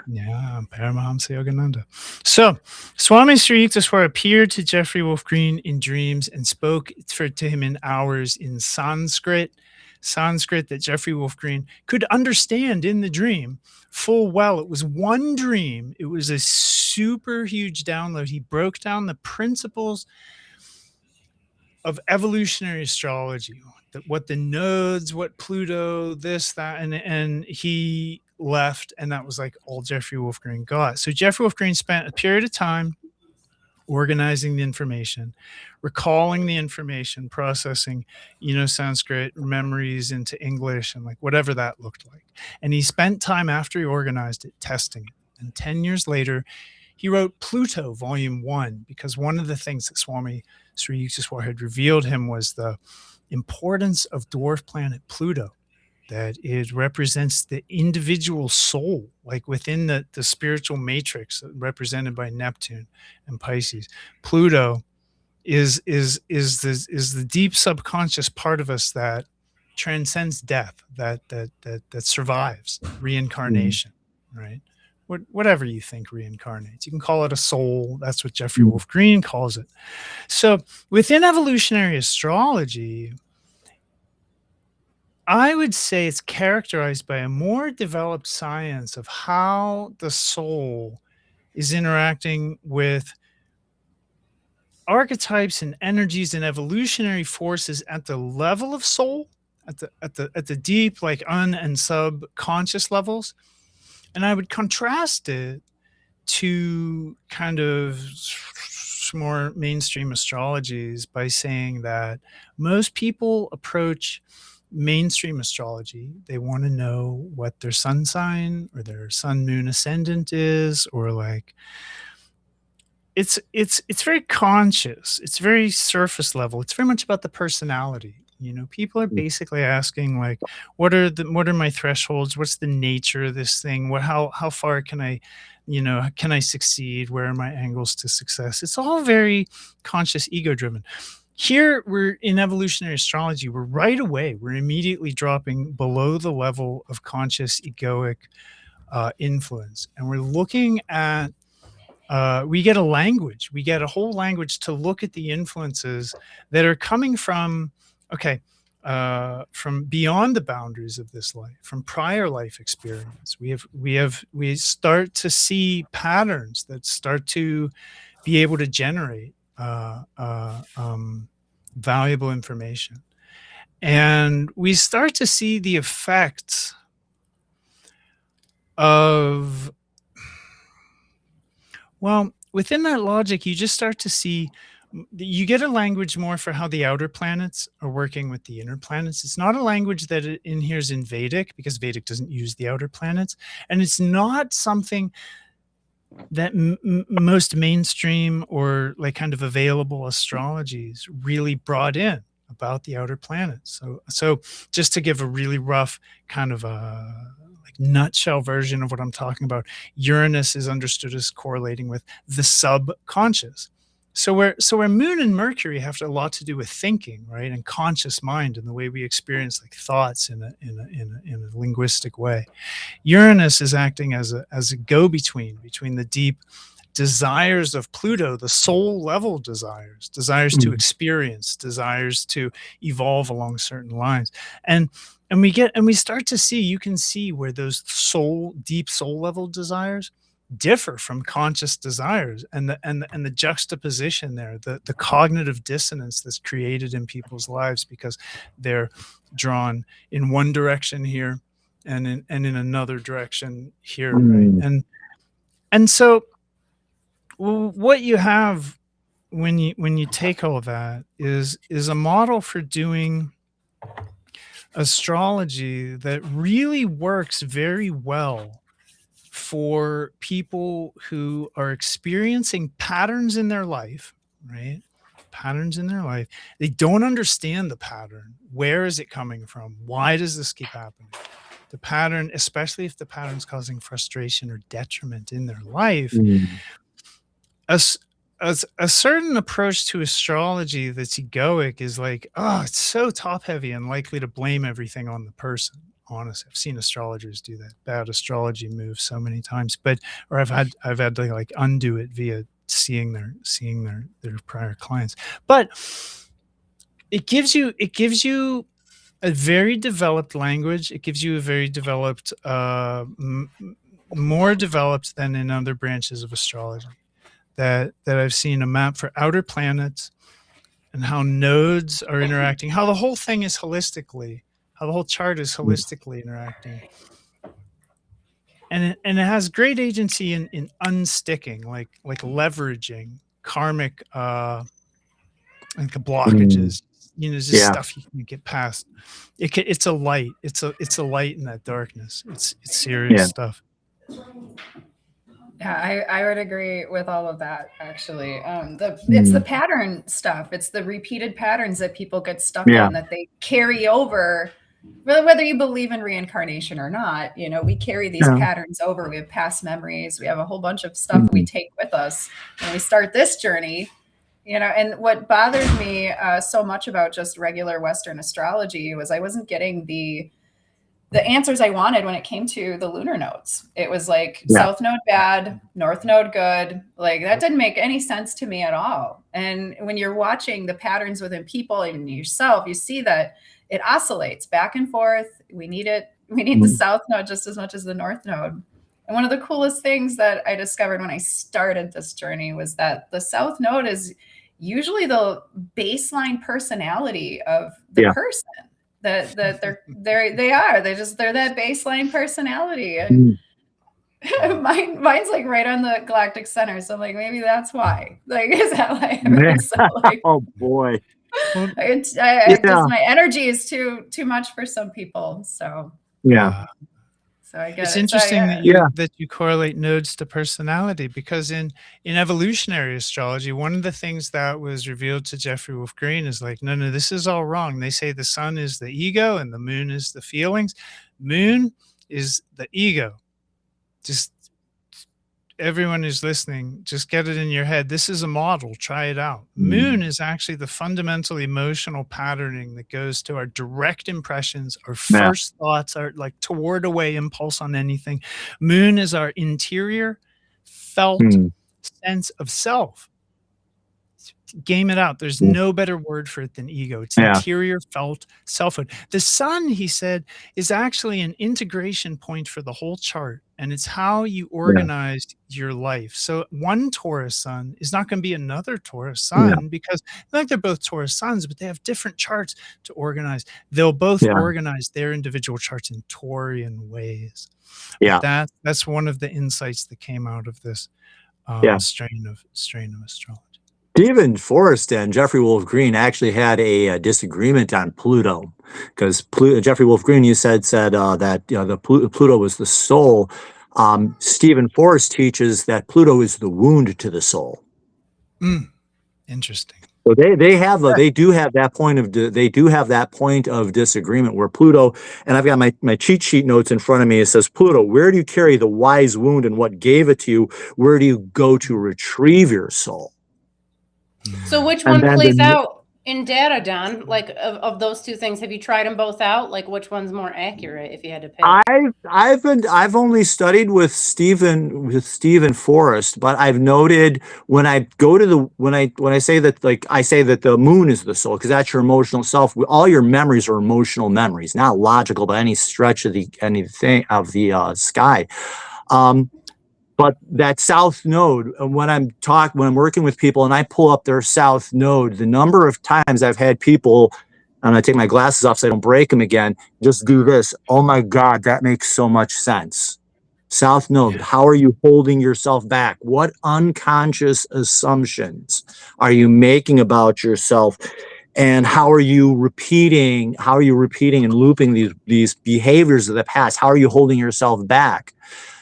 Yeah, Paramahamsa Yogananda. So, Swami Sri Yukteswar appeared to Jeffrey Wolf Green in dreams and spoke to him in hours in Sanskrit that Jeffrey Wolf Green could understand in the dream full well. It was one dream. It was a super huge download. He broke down the principles of evolutionary astrology, what the nodes, what Pluto, this, that, and he left, and that was like all Jeffrey Wolf Green got. So Jeffrey Wolf Green spent a period of time organizing the information, recalling the information, processing, Sanskrit memories into English and like whatever that looked like. And he spent time after he organized it testing it. And 10 years later, he wrote Pluto, Volume 1, because one of the things that Swami Sri Yukteswar had revealed him was the importance of dwarf planet Pluto, that it represents the individual soul, like within the spiritual matrix represented by Neptune and Pisces. Pluto is the deep subconscious part of us that transcends death, that survives reincarnation, right? Whatever you think reincarnates. You can call it a soul. That's what Jeffrey Wolf Green calls it. So within evolutionary astrology, I would say it's characterized by a more developed science of how the soul is interacting with archetypes and energies and evolutionary forces at the level of soul, at the deep, like and subconscious levels. And I would contrast it to kind of more mainstream astrologies by saying that most people approach mainstream astrology, they want to know what their sun sign or their sun moon ascendant is, or like it's very conscious, it's very surface level, it's very much about the personality. People are basically asking like, what are my thresholds? What's the nature of this thing? How far can I, can I succeed? Where are my angles to success? It's all very conscious, ego driven. Here we're in evolutionary astrology. We're immediately dropping below the level of conscious egoic influence. And we're looking at, we get a whole language to look at the influences that are coming from, from beyond the boundaries of this life, from prior life experience. We start to see patterns that start to be able to generate valuable information. And we start to see the effects of, within that logic, you just start to see, you get a language more for how the outer planets are working with the inner planets. It's not a language that inheres in Vedic, because Vedic doesn't use the outer planets. And it's not something that most mainstream or like kind of available astrologies really brought in about the outer planets. So just to give a really rough kind of a like nutshell version of what I'm talking about, Uranus is understood as correlating with the subconscious. So where Moon and Mercury have a lot to do with thinking, right, and conscious mind and the way we experience like thoughts in a linguistic way, Uranus is acting as a go-between between the deep desires of Pluto, the soul level desires to experience, desires to evolve along certain lines, and we start to see, you can see where those deep soul level desires, differ from conscious desires, and the juxtaposition there, the cognitive dissonance that's created in people's lives because they're drawn in one direction here and in another direction here, right? And so what you have when you take all that is a model for doing astrology that really works very well for people who are experiencing patterns in their life, right? Patterns in their life. They don't understand the pattern. Where is it coming from? Why does this keep happening? The pattern, especially if the pattern's causing frustration or detriment in their life, a certain approach to astrology that's egoic is like, oh, it's so top heavy and likely to blame everything on the person. Honestly, I've seen astrologers do that bad astrology move so many times, or I've had to like undo it via seeing their prior clients. But it gives you a very developed language. It gives you a very developed, more developed than in other branches of astrology. That I've seen a map for outer planets and how nodes are interacting, how the whole thing is holistically, how the whole chart is holistically interacting. And it has great agency in unsticking, like leveraging karmic like blockages, just stuff you can get past. It's a light. It's a light in that darkness. It's serious stuff. Yeah, I would agree with all of that, actually. It's the pattern stuff. It's the repeated patterns that people get stuck in, that they carry over. Whether you believe in reincarnation or not, we carry these patterns over. We have past memories. We have a whole bunch of stuff we take with us when we start this journey. And what bothered me so much about just regular Western astrology was I wasn't getting the answers I wanted when it came to the lunar nodes. It was like South node bad, North node good. Like that didn't make any sense to me at all. And when you're watching the patterns within people, even yourself, you see that it oscillates back and forth. We need it. We need the South node just as much as the North node. And one of the coolest things that I discovered when I started this journey was that the South node is usually the baseline personality of the person. That they're that baseline personality, and mine's like right on the galactic center, so I'm like, maybe that's why. Like, is that like, so like oh boy, just my energy is too much for some people, so so I guess it's interesting that you correlate nodes to personality, because in evolutionary astrology, one of the things that was revealed to Jeffrey Wolf Green is like, no, this is all wrong. They say the sun is the ego and the moon is the feelings. Moon is the ego. Just everyone who's listening, just get it in your head. This is a model. Try it out. Moon is actually the fundamental emotional patterning that goes to our direct impressions, our first thoughts, our like toward away impulse on anything. Moon is our interior felt sense of self. Game it out. There's no better word for it than ego. It's interior felt selfhood. The sun, he said, is actually an integration point for the whole chart, and it's how you organize your life. So one Taurus sun is not going to be another Taurus sun because like they're both Taurus suns, but they have different charts to organize. They'll both organize their individual charts in Taurian ways. That's one of the insights that came out of this strain of astrology. Stephen Forrest and Jeffrey Wolf Green actually had a disagreement on Pluto, because Jeffrey Wolf Green, you said that Pluto was the soul. Stephen Forrest teaches that Pluto is the wound to the soul. Interesting. So they do have that point of disagreement where Pluto, and I've got my cheat sheet notes in front of me. It says, Pluto, where do you carry the wise wound and what gave it to you? Where do you go to retrieve your soul? So which one plays out in data, Don? Like of those two things, have you tried them both out? Like which one's more accurate if you had to pick? I've only studied with Stephen Forrest, but I've noted when I go to when I say that, like I say that the moon is the soul, because that's your emotional self. All your memories are emotional memories, not logical by any stretch of the sky. But that south node, when I'm working with people and I pull up their south node, the number of times I've had people, and I take my glasses off so I don't break them again, just do this. Oh my God, that makes so much sense. South node, how are you holding yourself back? What unconscious assumptions are you making about yourself? And how are you repeating and looping these behaviors of the past? How are you holding yourself back?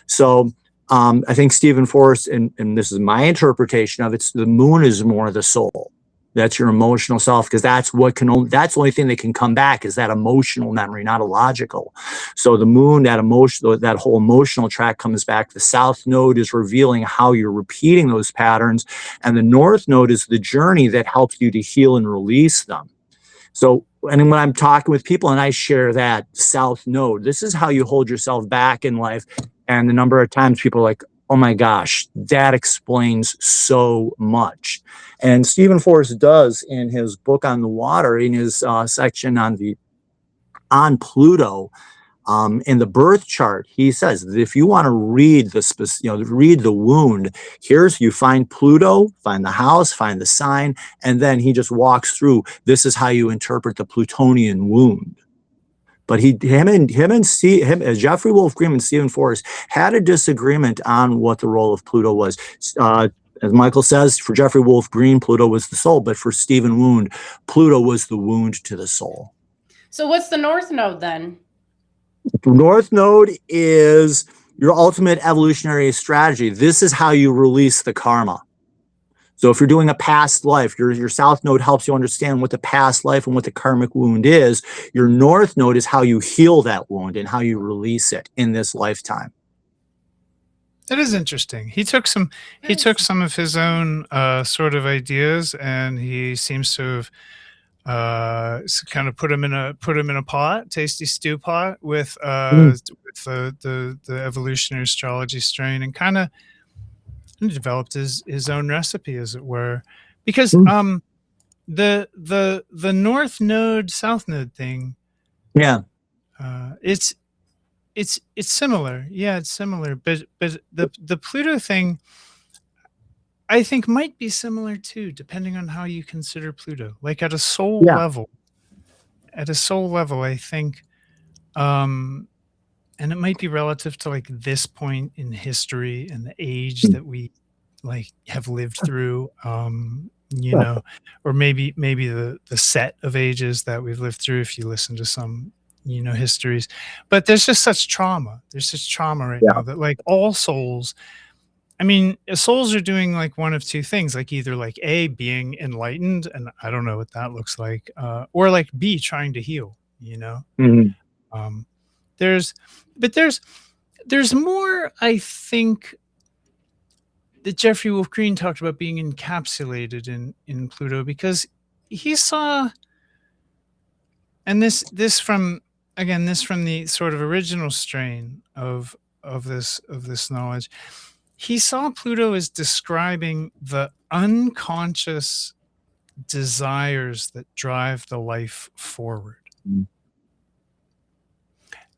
So I think Stephen Forrest, and this is my interpretation of it, the moon is more the soul. That's your emotional self, because that's the only thing that can come back is that emotional memory, not a logical. So the moon, that whole emotional track comes back. The south node is revealing how you're repeating those patterns, and the north node is the journey that helps you to heal and release them. So, and when I'm talking with people and I share that south node, this is how you hold yourself back in life. And the number of times people are like, oh my gosh, that explains so much. And Stephen Forrest does in his book on the water, in his section on Pluto, in the birth chart, he says that if you want to read read the wound, you find Pluto, find the house, find the sign, and then he just walks through. This is how you interpret the Plutonian wound. But Jeffrey Wolf Green and Stephen Forrest had a disagreement on what the role of Pluto was. As Michael says, for Jeffrey Wolf Green, Pluto was the soul, but for Stephen Wound, Pluto was the wound to the soul. So what's the north node then? The north node is your ultimate evolutionary strategy. This is how you release the karma. So if you're doing a past life, your south node helps you understand what the past life and what the karmic wound is. Your north node is how you heal that wound and how you release it in this lifetime. It is interesting. He took some of his own sort of ideas, and he seems to have kind of put him in a pot, tasty stew pot with the evolutionary astrology strain, and kind of developed his own recipe, as it were, because the north node south node thing, it's similar. Yeah, it's similar, but the Pluto thing, I think, might be similar too, depending on how you consider Pluto. Like at a soul level, I think, and it might be relative to like this point in history and the age that we like have lived through, you know, or maybe the set of ages that we've lived through, if you listen to some, you know, histories. But there's just such trauma. There's such trauma right now that like all souls, I mean, souls are doing like one of two things, like either like A, being enlightened, and I don't know what that looks like, or like B, trying to heal, you know? There's more, I think, that Jeffrey Wolf Green talked about being encapsulated in Pluto, because he saw, and this from the sort of original strain of this knowledge, he saw Pluto as describing the unconscious desires that drive the life forward.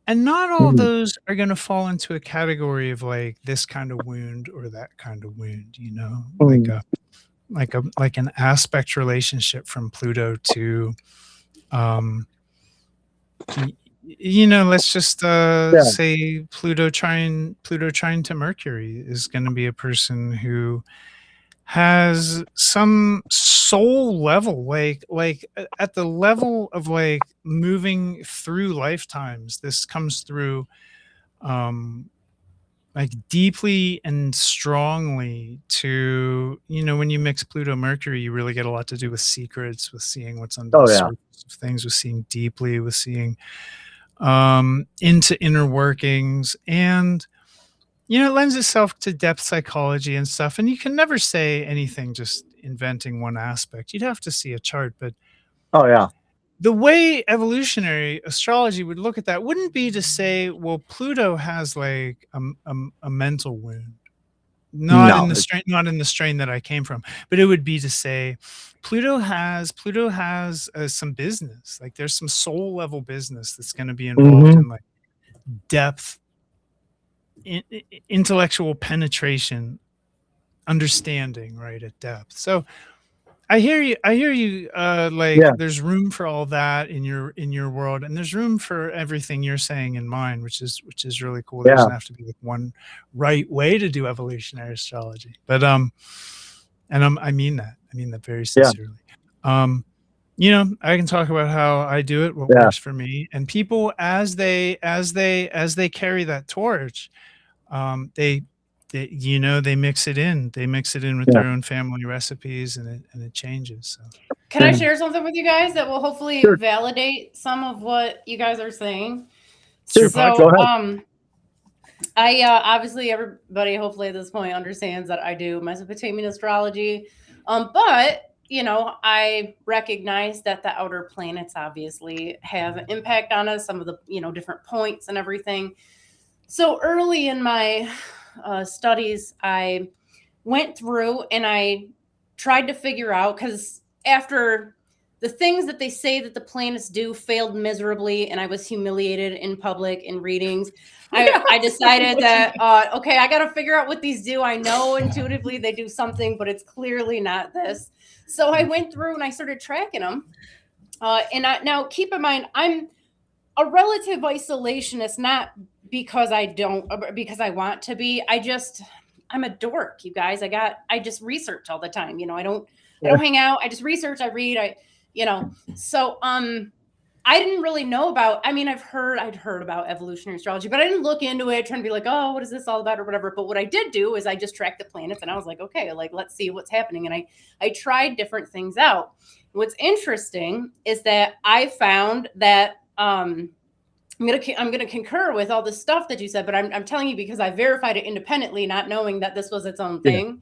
And not all those are going to fall into a category of like this kind of wound or that kind of wound, you know, like an aspect relationship from Pluto to, you know, let's just say Pluto trying to Mercury is going to be a person who has some soul level, like at the level of like moving through lifetimes. This comes through like deeply and strongly to, you know, when you mix Pluto Mercury, you really get a lot to do with secrets, with seeing what's under the surface of things, with seeing deeply, with seeing into inner workings. And you know, it lends itself to depth psychology and stuff. And you can never say anything just inventing one aspect. You'd have to see a chart. But the way evolutionary astrology would look at that wouldn't be to say, well, Pluto has like a mental wound, not in the strain that I came from, but it would be to say Pluto has some business. Like there's some soul level business that's going to be involved in like depth intellectual penetration, understanding, right, at depth. So I hear you. I hear you. Like, Yeah. there's room for all that in your world, and there's room for everything you're saying in mine, which is really cool. There Yeah. doesn't have to be like one right way to do evolutionary astrology, but and I mean that. I mean that very Yeah. sincerely. I can talk about how I do it, what Yeah. works for me, and people as they carry that torch, they they mix it in. They mix it in with Yeah. their own family recipes, and it changes. So Can I Yeah. share something with you guys that will hopefully Sure. validate some of what you guys are saying? Sure, So, Go ahead. I obviously everybody hopefully at this point understands that I do Mesopotamian astrology, but I recognize that the outer planets obviously have an impact on us, some of the different points and everything. So early in my studies, I went through and I tried to figure out, because after the things that they say that the planets do failed miserably, and I was humiliated in public in readings, I decided that, okay, I got to figure out what these do. I know intuitively they do something, but it's clearly not this. So I went through and I started tracking them. Now keep in mind, I'm a relative isolationist, not because because I want to be. I'm a dork, you guys. I just research all the time. I don't hang out. I just research, I read, so I didn't really know about, I'd heard about evolutionary astrology, but I didn't look into it trying to be like, oh, what is this all about or whatever. But what I did do is I just tracked the planets and I was like, okay, like, let's see what's happening. And I tried different things out. What's interesting is that I found that, I'm gonna concur with all the stuff that you said, but I'm telling you because I verified it independently, not knowing that this was its own thing.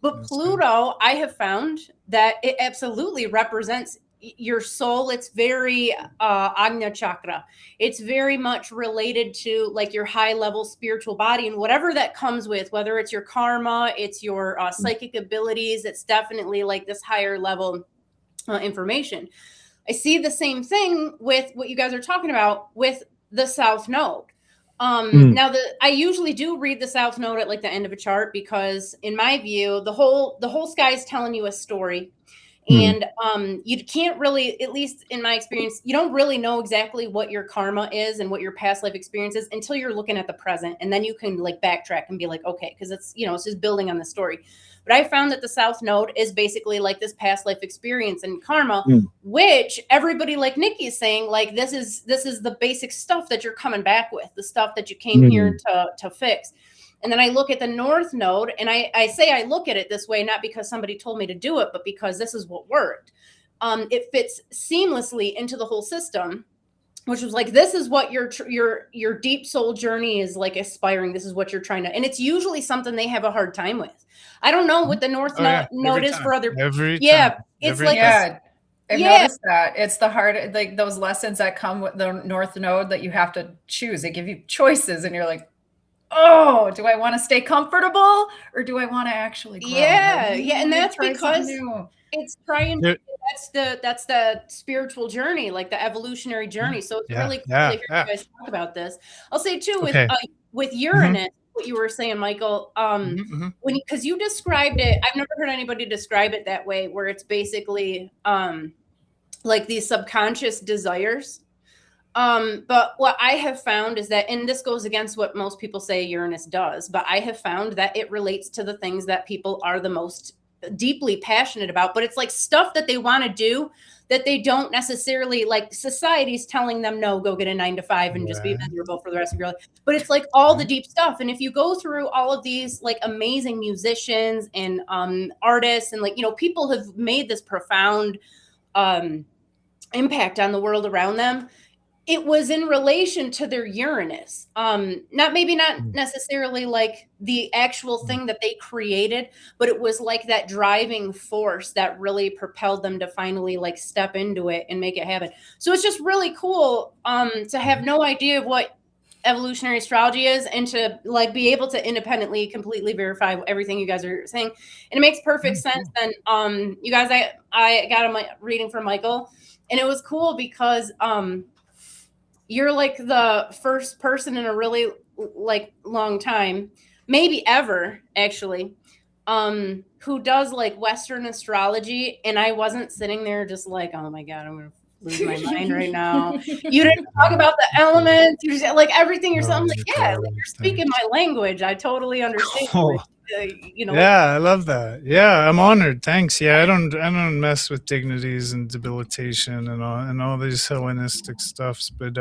But That's Pluto, I have found that it absolutely represents your soul. It's very Agnya chakra. It's very much related to like your high level spiritual body and whatever that comes with, whether it's your karma, it's your psychic abilities. It's definitely like this higher level information. I see the same thing with what you guys are talking about with the South Node. Now I usually do read the South Node at like the end of a chart, because in my view, the whole sky is telling you a story. And you can't really, at least in my experience, you don't really know exactly what your karma is and what your past life experience is until you're looking at the present. And then you can like backtrack and be like, okay, because it's just building on the story. But I found that the South Node is basically like this past life experience and karma, which everybody, like Nikki is saying, like this is the basic stuff that you're coming back with, the stuff that you came here to fix. And then I look at the North Node, and I say I look at it this way, not because somebody told me to do it, but because this is what worked. It fits seamlessly into the whole system, which was like, this is what your deep soul journey is like aspiring. This is what you're trying to, and it's usually something they have a hard time with. I don't know what the North Node is for other people. Yeah. It's like, I've noticed that it's the hard, like those lessons that come with the North Node that you have to choose. They give you choices and you're like, oh, do I want to stay comfortable or do I want to actually grow? And that's because it's trying to, that's the spiritual journey, like the evolutionary journey. So it's really cool to hear you guys talk about this. I'll say too, with Uranus, what you were saying, Michael, because you described it, I've never heard anybody describe it that way, where it's basically like these subconscious desires. But what I have found is that, and this goes against what most people say Uranus does, but I have found that it relates to the things that people are the most deeply passionate about. But it's like stuff that they want to do that they don't necessarily, like society's telling them, no, go get a 9-to-5 and just be miserable for the rest of your life. But it's like all the deep stuff. And if you go through all of these like amazing musicians and artists and like, people have made this profound impact on the world around them. It was in relation to their Uranus, not necessarily like the actual thing that they created, but it was like that driving force that really propelled them to finally like step into it and make it happen. So it's just really cool to have no idea of what evolutionary astrology is and to like be able to independently completely verify everything you guys are saying. And it makes perfect sense. Then you guys, I got a reading from Michael, and it was cool because you're like the first person in a really like long time, maybe ever actually, who does like Western astrology, and I wasn't sitting there just like, oh my God, I'm gonna lose my mind right now. You didn't talk about the elements, you just, like everything yourself. I'm like, yeah, like you're speaking my language. I totally understand. Cool. You know, Yeah, I love that. Yeah, I'm honored. Thanks. Yeah, I don't mess with dignities and debilitation and all these Hellenistic stuffs, but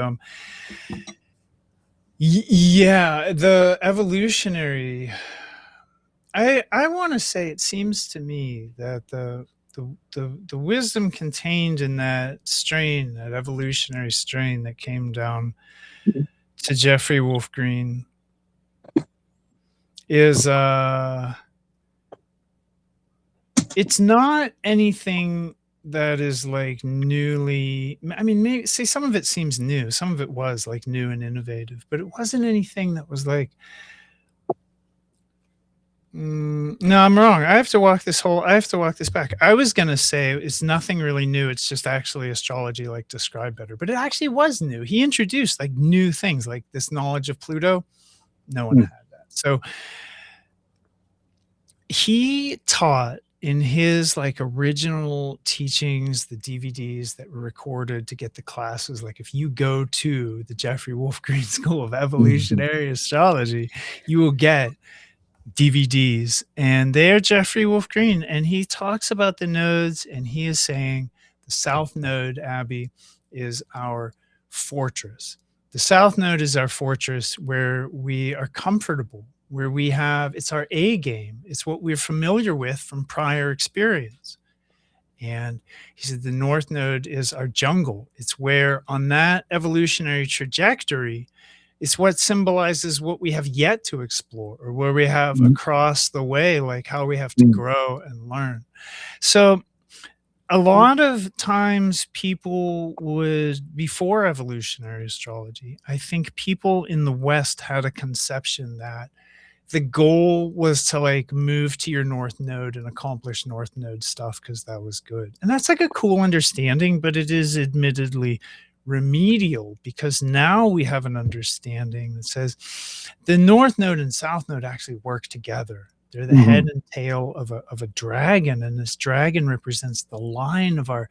yeah, the evolutionary. I want to say it seems to me that the wisdom contained in that strain, that evolutionary strain that came down to Jeffrey Wolf Green, is it's not anything that is like newly, I mean, maybe say some of it seems new, some of it was like new and innovative, but it wasn't anything that was like, no, I'm wrong. I have to walk this back. I was going to say it's nothing really new. It's just actually astrology like described better, but it actually was new. He introduced like new things like this knowledge of Pluto. No one had that. So he taught in his like original teachings, the DVDs that were recorded to get the classes. Like if you go to the Jeffrey Wolf Green School of Evolutionary Astrology, you will get DVDs, and they're Jeffrey Wolf Green, and he talks about the nodes, and he is saying the South Node, Abby, is our fortress. The South Node is our fortress where we are comfortable, where we have, it's our A game. It's what we're familiar with from prior experience. And he said the North Node is our jungle. It's where on that evolutionary trajectory, it's what symbolizes what we have yet to explore, or where we have across the way, like how we have to grow and learn. So a lot of times people would, before evolutionary astrology, I think people in the West had a conception that the goal was to like move to your North Node and accomplish North Node stuff because that was good. And that's like a cool understanding, but it is admittedly remedial, because now we have an understanding that says the North Node and South Node actually work together. They're the head and tail of a dragon, and this dragon represents the line of our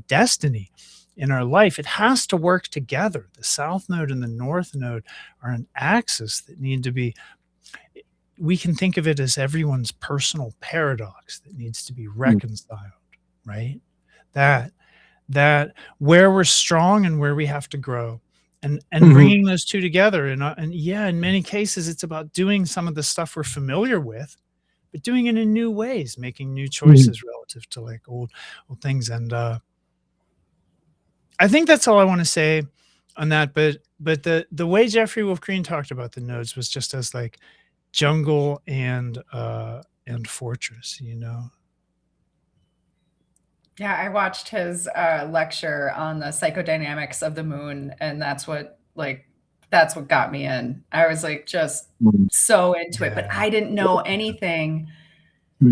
destiny in our life. It has to work together. The South Node and the North Node are an axis that need to be, we can think of it as everyone's personal paradox that needs to be reconciled, right? That where we're strong and where we have to grow, and bringing those two together. And yeah, in many cases, it's about doing some of the stuff we're familiar with, but doing it in new ways, making new choices relative to like old things. And I think that's all I want to say on that. But the way Jeffrey Wolf Green talked about the nodes was just as like jungle and fortress, you know. Yeah, I watched his lecture on the psychodynamics of the moon, and that's what got me in. I was like just so into it, but I didn't know anything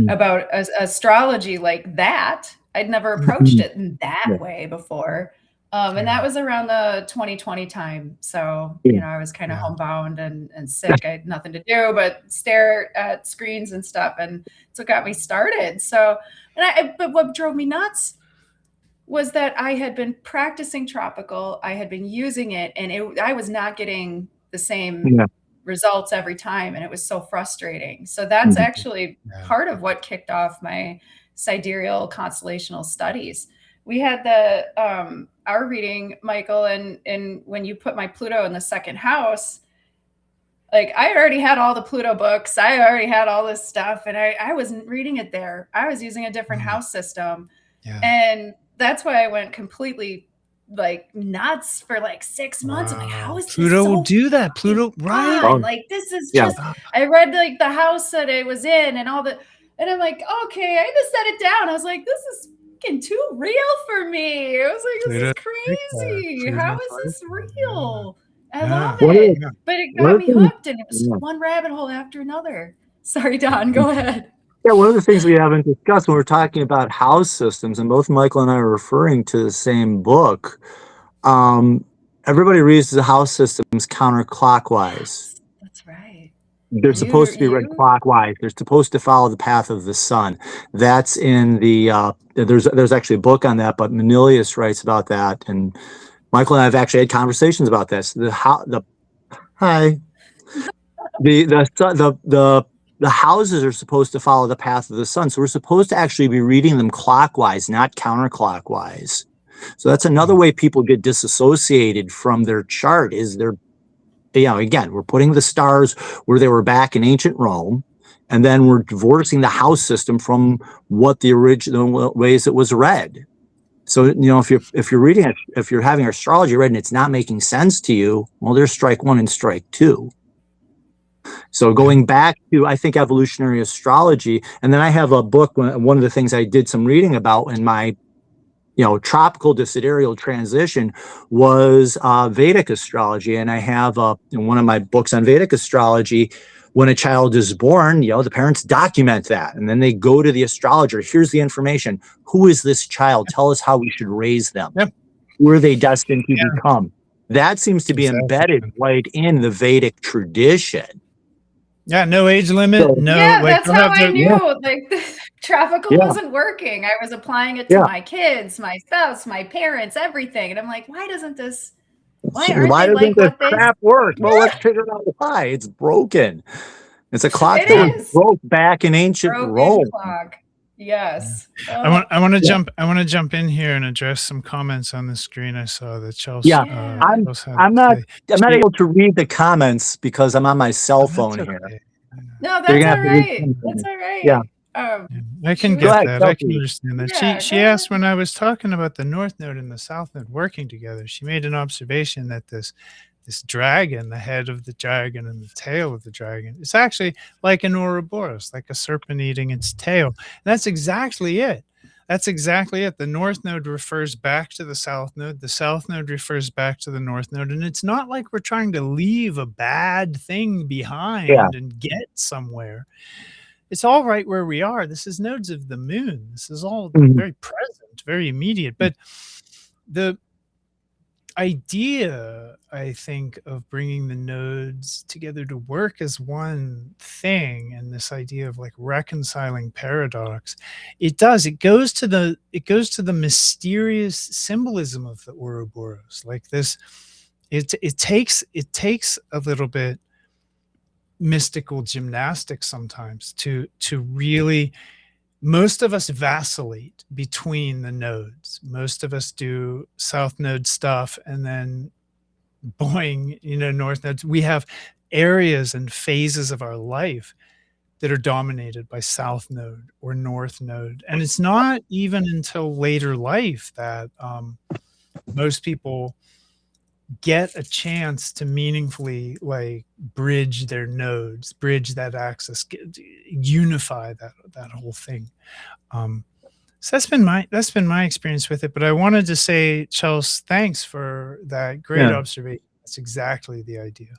about astrology like that. I'd never approached it in that way before. And that was around the 2020 time. So, you know, I was kind of homebound and sick. I had nothing to do but stare at screens and stuff. And it's what got me started. So, but what drove me nuts was that I had been practicing tropical. I had been using it, and I was not getting the same results every time. And it was so frustrating. So that's actually part of what kicked off my sidereal constellational studies. We had our reading, Michael, and when you put my Pluto in the second house, like I already had all the Pluto books. I already had all this stuff, and I wasn't reading it there. I was using a different house system. Yeah. And that's why I went completely like nuts for like 6 months. I'm like, how is Pluto will do that? Pluto, right? Like this is just, I read like the house that it was in and all the, and I'm like, okay, I had to set it down. I was like, this is too real for me. I was like, this is crazy. How is this real? I love it. But it got me hooked, and it was one rabbit hole after another. Sorry, Don, go ahead. Yeah, one of the things we haven't discussed when we're talking about house systems, and both Michael and I are referring to the same book, everybody reads the house systems counterclockwise. They're supposed to be read clockwise. They're supposed to follow the path of the sun. That's in the there's actually a book on that, but Manilius writes about that, and Michael and I have actually had conversations about this. The houses are supposed to follow the path of the sun, so we're supposed to actually be reading them clockwise, not counterclockwise. So that's another way people get disassociated from their chart, is they're, again, we're putting the stars where they were back in ancient Rome, and then we're divorcing the house system from what the original ways it was read. So, if you're having astrology read and it's not making sense to you, well, there's strike one and strike two. So going back to, I think, evolutionary astrology, and then I have a book, one of the things I did some reading about in my tropical to sidereal transition was Vedic astrology. And I have in one of my books on Vedic astrology, when a child is born, the parents document that. And then they go to the astrologer. Here's the information. Who is this child? Tell us how we should raise them. Yep. Who are they destined to become? That seems to be embedded right in the Vedic tradition. Yeah, no age limit. That's how I knew. Like, tropical wasn't working. I was applying it to my kids, my spouse, my parents, everything, and I'm like, why doesn't this? Why doesn't this crap work? Well, let's figure out why. It's broken. It's a clock that was broke back in ancient Rome. Clock. Yes. I want to jump in here and address some comments on the screen. I saw that Chelsea. Yeah, I'm not able to read the comments because I'm on my cell phone here. No, that's all right. That's all right. Yeah. I can get that. I can understand that. She asked, when I was talking about the North Node and the South Node working together, she made an observation that this dragon, the head of the dragon and the tail of the dragon, it's actually like an Ouroboros, like a serpent eating its tail. And that's exactly it. That's exactly it. The North Node refers back to the South Node. The South Node refers back to the North Node. And it's not like we're trying to leave a bad thing behind and get somewhere. It's all right where we are. This is nodes of the moon. This is all very present, very immediate. But the idea, I think, of bringing the nodes together to work as one thing, and this idea of like reconciling paradox, it goes to the mysterious symbolism of the Ouroboros. Like this, it takes a little bit mystical gymnastics sometimes to really. Most of us vacillate between the nodes. Most of us do South Node stuff and then boing, North Nodes. We have areas and phases of our life that are dominated by South Node or North Node. And it's not even until later life that most people get a chance to meaningfully bridge their nodes, bridge that axis, unify that whole thing. So that's been my experience with it. But I wanted to say, Chelsea, thanks for that great observation. That's exactly the idea.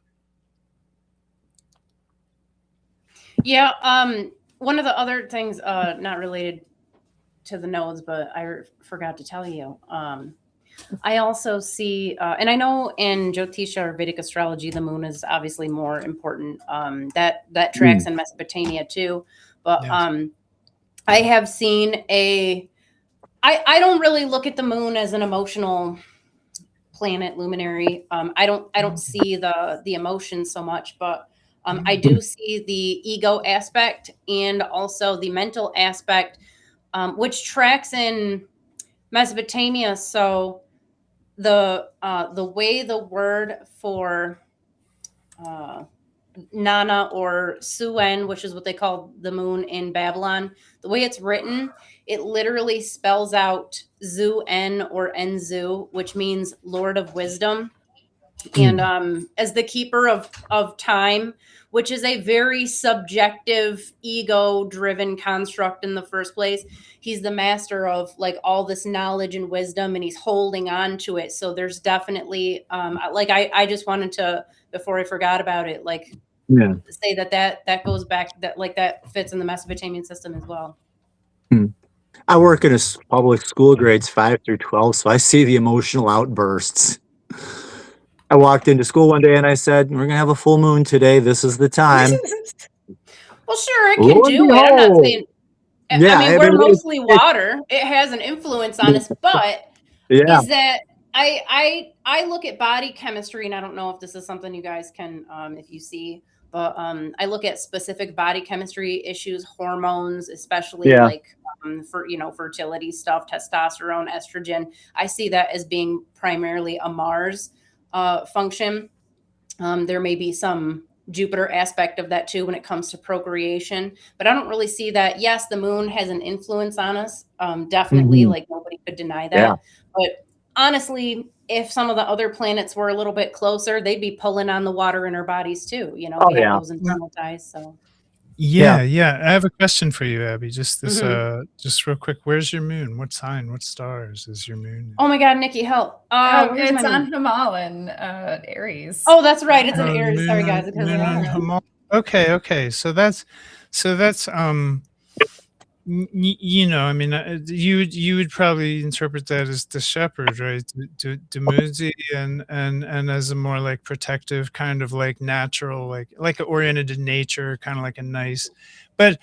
Yeah. One of the other things, not related to the nodes, but I forgot to tell you, I also see, and I know in Jyotisha or Vedic astrology, the moon is obviously more important. That tracks in Mesopotamia too. But I have seen I don't really look at the moon as an emotional planet, luminary. I don't see the emotions so much, but I do see the ego aspect and also the mental aspect, which tracks in Mesopotamia. So the way the word for Nana or Suen, which is what they call the moon in Babylon, the way it's written, it literally spells out Zu-En or Enzu, which means Lord of Wisdom. And as the keeper of time, which is a very subjective, ego-driven construct in the first place, he's the master of all this knowledge and wisdom, and he's holding on to it. So there's definitely I just wanted to, before I forgot about it, say that goes back, that fits in the Mesopotamian system as well. I work in a public school, grades 5 through 12, so I see the emotional outbursts. I walked into school one day and I said, "We're gonna have a full moon today. This is the time." Well, sure, it can Lo and do it. I'm not behold. saying. Yeah, I mean, I we're mean, mostly water. It has an influence on us, but yeah, is that I look at body chemistry, and I don't know if this is something you guys can, if you see, but I look at specific body chemistry issues, hormones, especially yeah, like for fertility stuff, testosterone, estrogen. I see that as being primarily a Mars function. There may be some Jupiter aspect of that too when it comes to procreation, but I don't really see that. Yes, the moon has an influence on us, definitely, mhm, like nobody could deny yeah. that. But honestly, if some of the other planets were a little bit closer, they'd be pulling on the water in our bodies too. Oh We have yeah, those internal ties. So, yeah. Yeah. I have a question for you, Abby. mhm. Just real quick. Where's your moon? What sign? What stars is your moon in? Oh my God, Nikki, help! Where's my It's moon? on Himalayan, Aries. Oh, that's right. It's an Oh, Aries. Sorry, guys. Because moon on Hamal. Okay. So that's I mean, you would probably interpret that as the shepherd, right? Dumuzi, and as a more like protective kind of like natural, like oriented to nature, kind of like a nice, but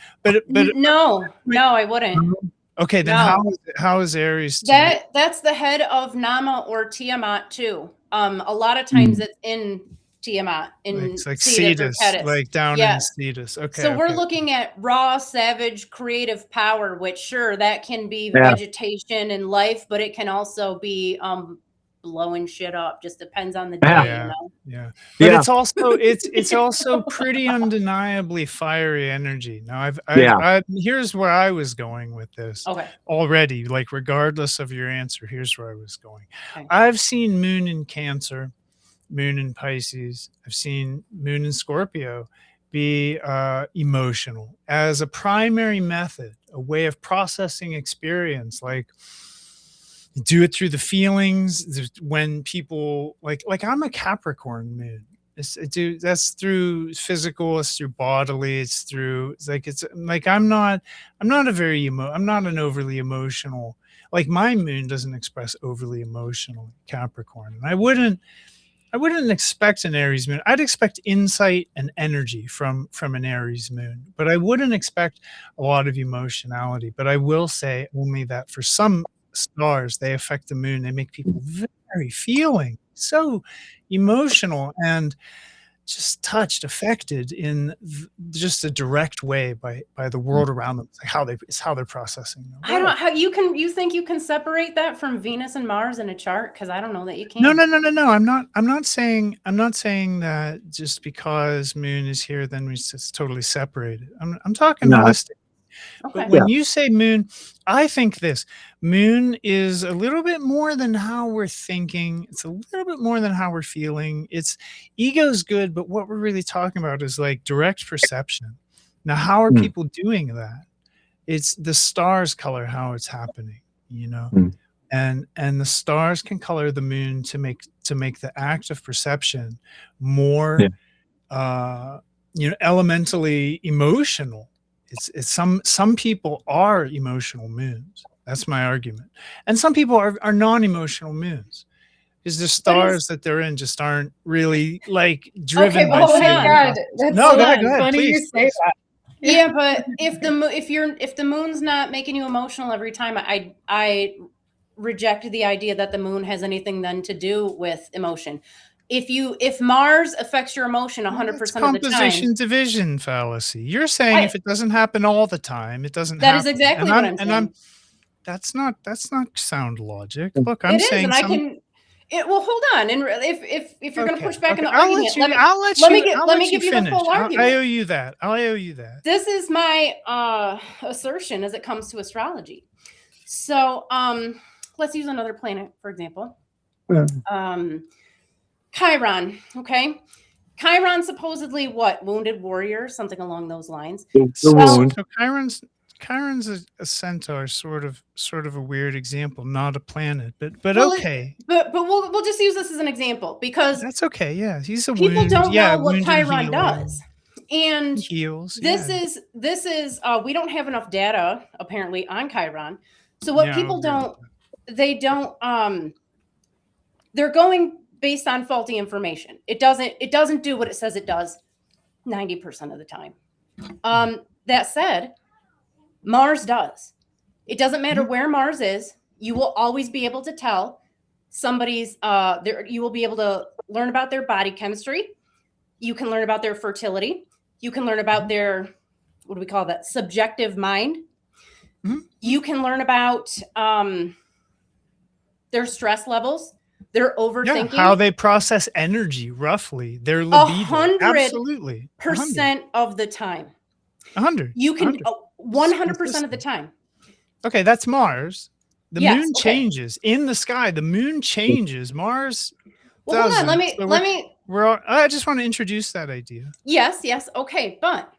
no, wait, I wouldn't. okay, then No. how is Aries to you? That's the head of Nama or Tiamat too. A lot of times Mm. it's in Tiamat, in Like Cetus or Cetus, Ketis. like down in Yeah. Cetus. Okay, So we're okay. looking at raw, savage, creative power, which sure that can be Yeah, vegetation and life, but it can also be blowing shit up. Just depends on the yeah, day. Yeah. But yeah, it's also pretty undeniably fiery energy. Now yeah. here's where I was going with this Okay. already, like regardless of your answer, here's where I was going. Okay. I've seen moon in Cancer, moon in Pisces. I've seen moon in Scorpio be emotional as a primary method, a way of processing experience. Like do it through the feelings. When people like I'm a Capricorn moon. That's through physical, it's through bodily, it's like I'm not I'm not an overly emotional, like my moon doesn't express overly emotional Capricorn. And I wouldn't expect an Aries moon. I'd expect insight and energy from an Aries moon, but I wouldn't expect a lot of emotionality. But I will say only that for some stars, they affect the moon. They make people very feeling, so emotional, and just touched, affected in just a direct way by the world around them. It's like how they're processing the I world. don't you think you can separate that from Venus and Mars in a chart? Because I don't know that you can. No. I'm not saying that just because moon is here, then it's totally separated. I'm talking No, holistic. Okay. But when you say moon, I think this moon is a little bit more than how we're thinking. It's a little bit more than how we're feeling. It's ego's good, but what we're really talking about is like direct perception. Now, how are mm, people doing that? It's the stars color how it's happening, mm, and the stars can color the moon to make the act of perception more yeah, elementally emotional. It's some people are emotional moons. That's my argument. And some people are non-emotional moons because the stars that they're in just aren't really like driven Okay, but by Oh hold my on. feeling. God, that's No, Hold go on. ahead, funny you please. say that. Yeah, but if the moon's not making you emotional every time, I reject the idea that the moon has anything then to do with emotion. If Mars affects your emotion Well, 100% that's of the time, composition division fallacy. You're saying I if it doesn't happen all the time, it doesn't that is happen. exactly what I'm saying. That's not sound logic. mm, Look, I'm It is, saying and I some. can. Well, hold on, and if you're going to Okay, push back in okay. the argument, I'll let you. I'll let let me you give you the finish. full I argument. owe you that. I owe you that. This is my assertion as it comes to astrology. So let's use another planet for example. mm. Chiron. Okay, Chiron supposedly what, wounded warrior, something along those lines. The Well, wound. So Chiron's a centaur, sort of a weird example, not a planet, but well, okay. but we'll just use this as an example because That's okay. Yeah, he's a people wound. don't Yeah, know what wound and Chiron healing. does. And Heals. this Yeah. is we don't have enough data apparently on Chiron. So what Yeah, people I'll agree with don't, they don't they're going based on faulty information. It doesn't do what it says it does 90% of the time. That said, Mars does. It doesn't matter where Mars is. You will always be able to tell somebody's you will be able to learn about their body chemistry. You can learn about their fertility. You can learn about their, what do we call that? Subjective mind. You can learn about their stress levels, their overthinking. Yeah, how they process energy, roughly, their libido. Absolutely. 100% of the time. 100. You can 100% of the time. Okay, that's Mars. The moon changes in the sky. The moon changes. Mars. Well, hold on. Let me. I just want to introduce that idea. Yes. Okay, but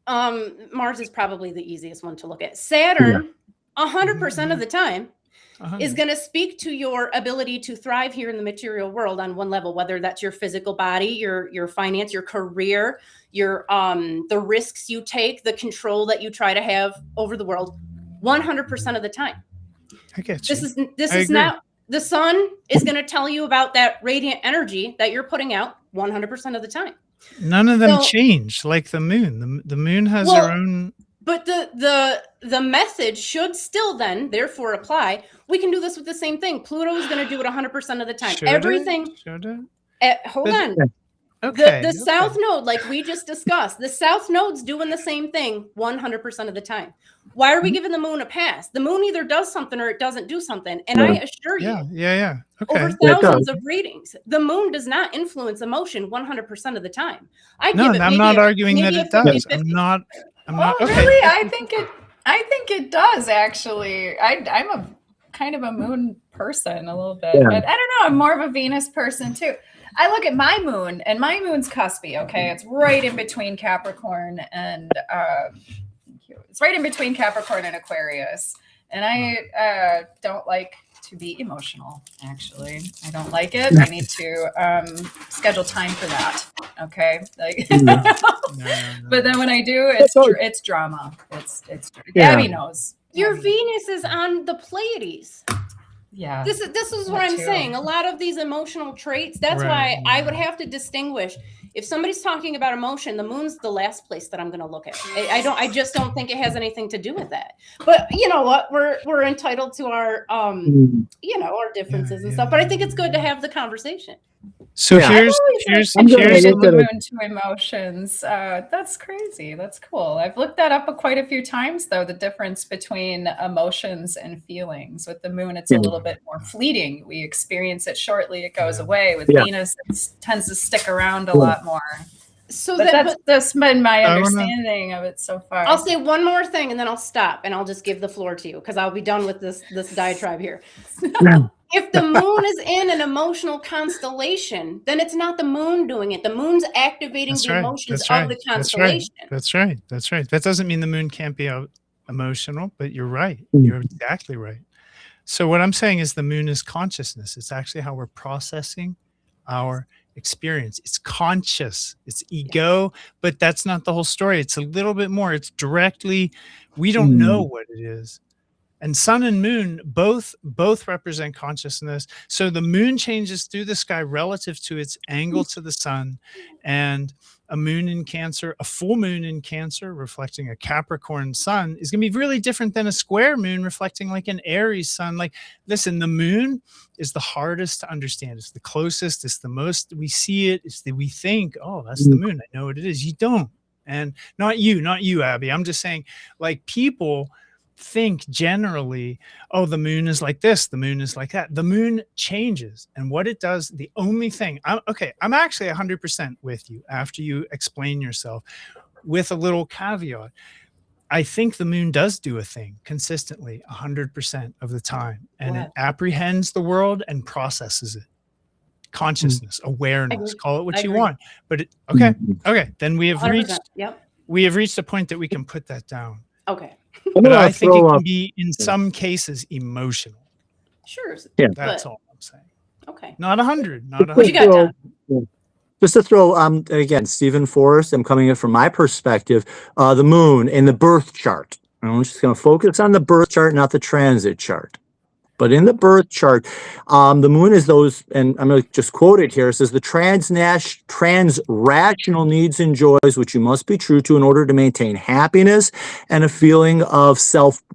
Mars is probably the easiest one to look at. Saturn, 100% of the time, is going to speak to your ability to thrive here in the material world on one level, whether that's your physical body, your finance, your career, your the risks you take, the control that you try to have over the world, 100% of the time. I get you. This is not. The sun is going to tell you about that radiant energy that you're putting out 100% of the time. None of them change like the moon. The moon has her own. But the message should still then therefore apply. We can do this with the same thing. Pluto is going to do it 100% of the time. Everything. Hold on. Okay. The south node, like we just discussed, the south node's doing the same thing 100% of the time. Why are we giving the moon a pass? The moon either does something or it doesn't do something. And I assure you, Okay. over thousands of readings, the moon does not influence emotion 100% of the time. I'm not arguing that it does. I'm not. Okay. Really? I think it does actually. I'm a kind of a moon person a little bit, but I don't know. I'm more of a Venus person too. I look at my moon, and my moon's cuspy. Okay, it's right in between Capricorn and Aquarius. And I don't like to be emotional. Actually, I don't like it. I need to schedule time for that. Okay, but then when I do, it's drama. It's Gabby knows. Your Venus is on the Pleiades. Yeah. This is what I'm saying. A lot of these emotional traits, that's why I would have to distinguish. If somebody's talking about emotion, the moon's the last place that I'm going to look at. I just don't think it has anything to do with that. But you know what? We're entitled to our our differences and stuff. But I think it's good to have the conversation. So here's the moon to emotions. That's crazy. That's cool. I've looked that up quite a few times, though. The difference between emotions and feelings. With the moon, it's a little bit more fleeting. We experience it shortly; it goes away. With Venus, it tends to stick around a lot more. So that's been my understanding of it so far. I'll say one more thing, and then I'll stop, and I'll just give the floor to you because I'll be done with this diatribe here. If the moon is in an emotional constellation, then it's not the moon doing it. The moon's activating the emotions of the constellation. That's right. That doesn't mean the moon can't be emotional, but you're right. You're exactly right. So what I'm saying is the moon is consciousness. It's actually how we're processing our experience. It's conscious. It's ego, but that's not the whole story. It's a little bit more. It's directly, we don't know what it is. And sun and moon both represent consciousness. So the moon changes through the sky relative to its angle to the sun. And a moon in Cancer, a full moon in Cancer reflecting a Capricorn sun is going to be really different than a square moon reflecting like an Aries sun. Like, listen, the moon is the hardest to understand. It's the closest. It's the most we see it. It's we think, oh, that's the moon. I know what it is. You don't. And not you, Abby. I'm just saying, like, people think generally, oh, the moon is like this, the moon is like that. The moon changes, and what it does, the only thing, I'm actually 100% with you after you explain yourself, with a little caveat. I think the moon does do a thing consistently 100% of the time, and it apprehends the world and processes it. Consciousness, awareness, call it what you want. But then we have reached a point that we can put that down. Okay. But I think it can be, in some cases, emotional. Sure. That's all I'm saying. Okay. Not 100. Not 100. What you got, Tom? Just to throw, again, Stephen Forrest, I'm coming in from my perspective, the moon in the birth chart. I'm just going to focus on the birth chart, not the transit chart. But in the birth chart, the moon is those, and I'm going to just quote it here. It says the trans-rational needs and joys which you must be true to in order to maintain happiness and a feeling of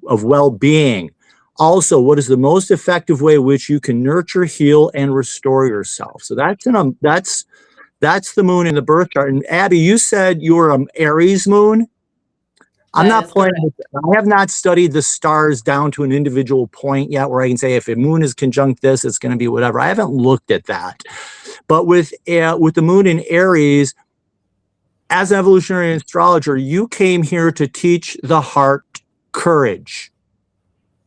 well-being. Also, what is the most effective way in which you can nurture, heal, and restore yourself? So that's the moon in the birth chart. And Abby, you said you were an Aries moon. I'm not playing with it. I have not studied the stars down to an individual point yet where I can say if a moon is conjunct this, it's going to be whatever. I haven't looked at that. But with the moon in Aries, as an evolutionary astrologer, you came here to teach the heart courage.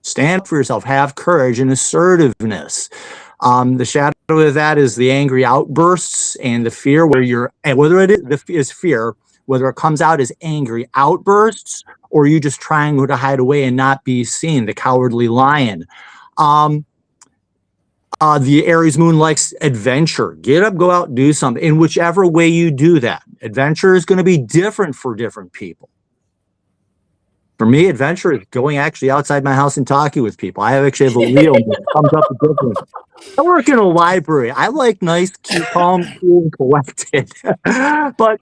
Stand up for yourself, have courage and assertiveness. The shadow of that is the angry outbursts and the fear whether it is fear, whether it comes out as angry outbursts or you just trying to hide away and not be seen, the cowardly lion. The Aries moon likes adventure. Get up, go out, do something. In whichever way you do that, adventure is going to be different for different people. For me, adventure is going actually outside my house and talking with people. I actually have a Leo that comes up with different. I work in a library. I like nice, cute, calm, cool, and collected. But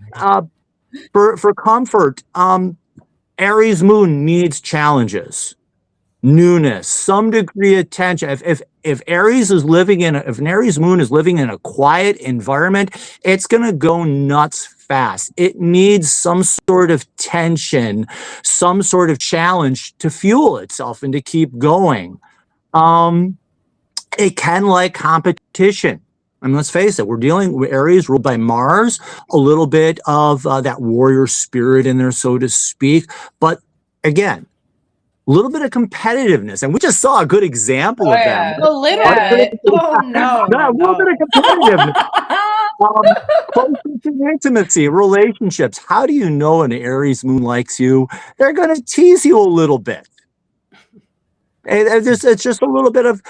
for comfort, Aries moon needs challenges, newness, some degree of tension. If an Aries moon is living in a quiet environment, it's going to go nuts fast. It needs some sort of tension, some sort of challenge to fuel itself and to keep going. It can like competition. I mean, let's face it, we're dealing with Aries ruled by Mars, a little bit of that warrior spirit in there, so to speak. But again, a little bit of competitiveness. And we just saw a good example of that. A little bit. Oh, no. A little bit of competitiveness. Closeness and intimacy, relationships. How do you know an Aries moon likes you? They're going to tease you a little bit. It's just a little bit of,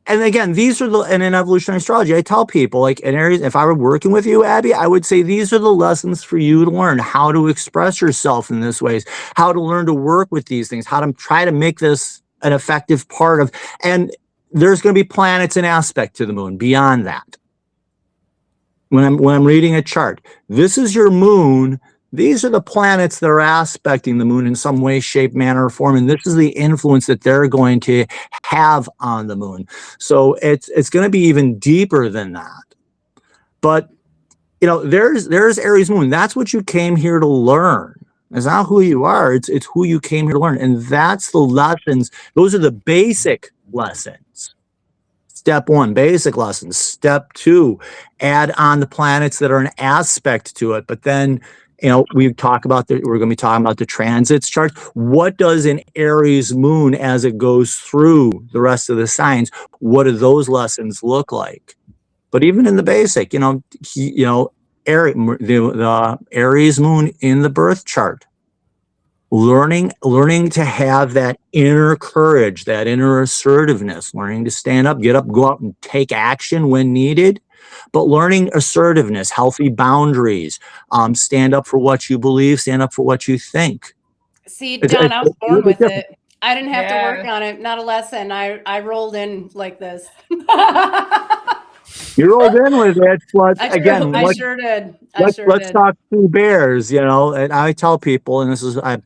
and again, and in evolutionary astrology, I tell people, like in Aries, if I were working with you, Abby, I would say these are the lessons for you to learn how to express yourself in this ways, how to learn to work with these things, how to try to make this an effective part of, and there's going to be planets and aspect to the moon beyond that. When I'm reading a chart, this is your moon. These are the planets that are aspecting the moon in some way, shape, manner, or form, and this is the influence that they're going to have on the moon. So it's going to be even deeper than that. But you know, there's Aries moon. That's what you came here to learn. It's not who you are. It's who you came here to learn, and that's the lessons. Those are the basic lessons. Step 1, basic lessons. Step 2, add on the planets that are an aspect to it. But then, you know, we're going to be talking about the transits chart. What does an Aries moon as it goes through the rest of the signs? What do those lessons look like? But even in the basic, the Aries moon in the birth chart, learning to have that inner courage, that inner assertiveness, learning to stand up, get up, go out and take action when needed. But learning assertiveness, healthy boundaries, stand up for what you believe, stand up for what you think. See, John, I was born with it. I didn't have to work on it. Not a lesson. I rolled in like this. You rolled in with it, but again, I sure did. Let's talk Two Bears, and I tell people, and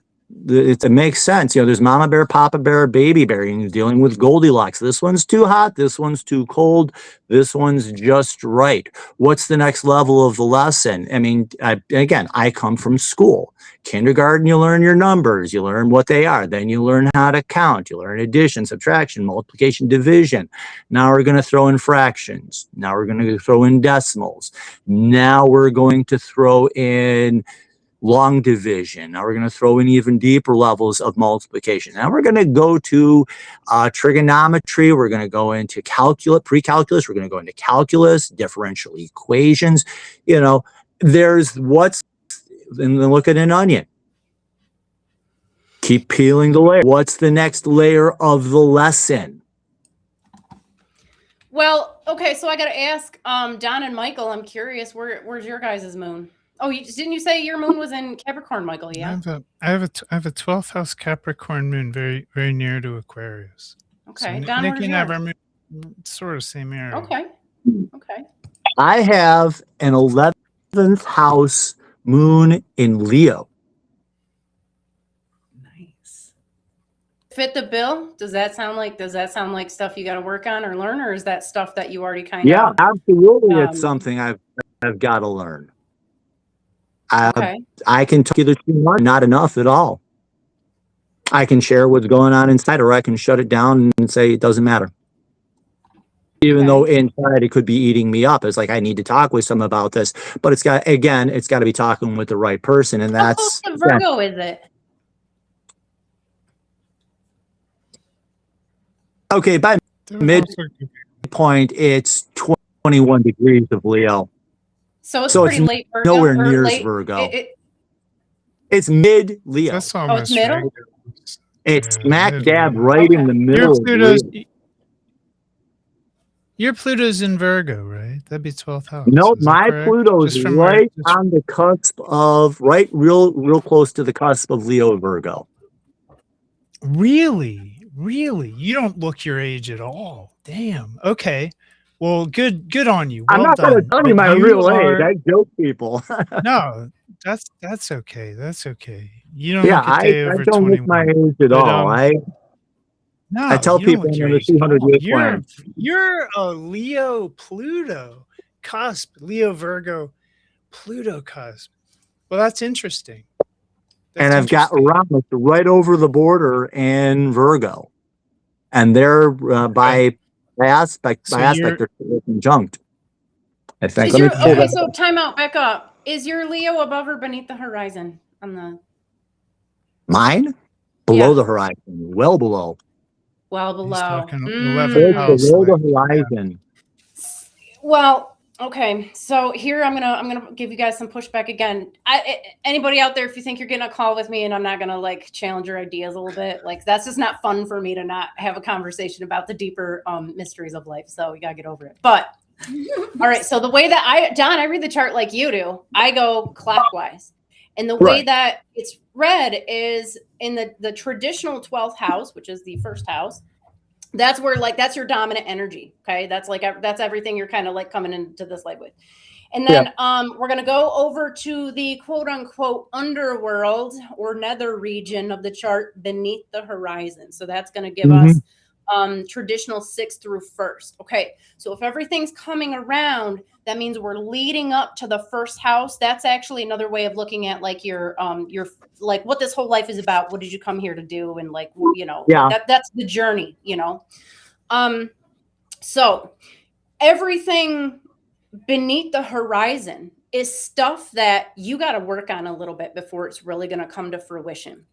it makes sense. There's mama bear, papa bear, baby bear, and you're dealing with Goldilocks. This one's too hot. This one's too cold. This one's just right. What's the next level of the lesson? I mean, I come from school. Kindergarten, you learn your numbers. You learn what they are. Then you learn how to count. You learn addition, subtraction, multiplication, division. Now we're going to throw in fractions. Now we're going to throw in decimals. Now we're going to throw in long division. Now we're going to throw in even deeper levels of multiplication. Now we're going to go to trigonometry. We're going to go into pre-calculus. We're going to go into calculus, differential equations. There's and then look at an onion. Keep peeling the layer. What's the next layer of the lesson? Well, okay, so I got to ask Don and Michael, I'm curious, where's your guys' moon? Oh, didn't you say your moon was in Capricorn, Michael? Yeah. I have a 12th house Capricorn moon, very, very near to Aquarius. Okay. So Don, Nick where's and I have yours? our moon sort of same area. Okay. Okay. I have an 11th house moon in Leo. Nice. Fit the bill? Does that sound like stuff you got to work on or learn, or is that stuff that you already kind of? Yeah, absolutely. It's something I've got to learn. Okay. I can talk either too much, not enough at all. I can share what's going on inside, or I can shut it down and say it doesn't matter. Even though inside it could be eating me up. It's like, I need to talk with someone about this, but it's got to be talking with the right person. And How close that's to Virgo is it? okay. By midpoint, it's 21 degrees of Leo. So it's pretty late Virgo. Nowhere near late, Virgo. It's mid Leo. That's almost middle? right. It's Yeah, smack mid dab Leo. right in the middle of Leo. Your Pluto's in Virgo, right? That'd be 12th house. No, Is that my correct? Pluto's Just from right on the cusp of, real close to the cusp of Leo Virgo. Really? You don't look your age at all. Damn. Okay. Well, good on you. I'm Well not going to done. tell you But my real are- age. I joke people. No, that's okay. That's okay. You don't Yeah, look a day I over don't 21. look my age at But, all. No, I tell you don't people look I'm your on the age at 200 all. year plan. You're a Leo Pluto cusp, Leo Virgo Pluto cusp. Well, that's interesting. And I've got Uranus right over the border in Virgo, and they're by aspect they're conjunct. In fact, So time out, back up. Is your Leo above or beneath the horizon on the mine? Below the horizon, well below. Well below. 11th house, below the horizon. Well, okay. So here I'm gonna give you guys some pushback again. Anybody out there, if you think you're getting a call with me and I'm not gonna like challenge your ideas a little bit, like that's just not fun for me to not have a conversation about the deeper mysteries of life. So you gotta get over it. But all right. So the way that I read the chart like you do, I go clockwise. And the way that it's read is in the traditional 12th house, which is the first house. That's where that's your dominant energy. Okay. That's everything you're kind of like coming into this life with. And then we're going to go over to the quote unquote underworld or nether region of the chart beneath the horizon. So that's going to give us traditional 6th through 1st. Okay. So if everything's coming around, that means we're leading up to the first house. That's actually another way of looking at like your like what this whole life is about. What did you come here to do? And like, that's the journey, so everything beneath the horizon is stuff that you got to work on a little bit before it's really going to come to fruition.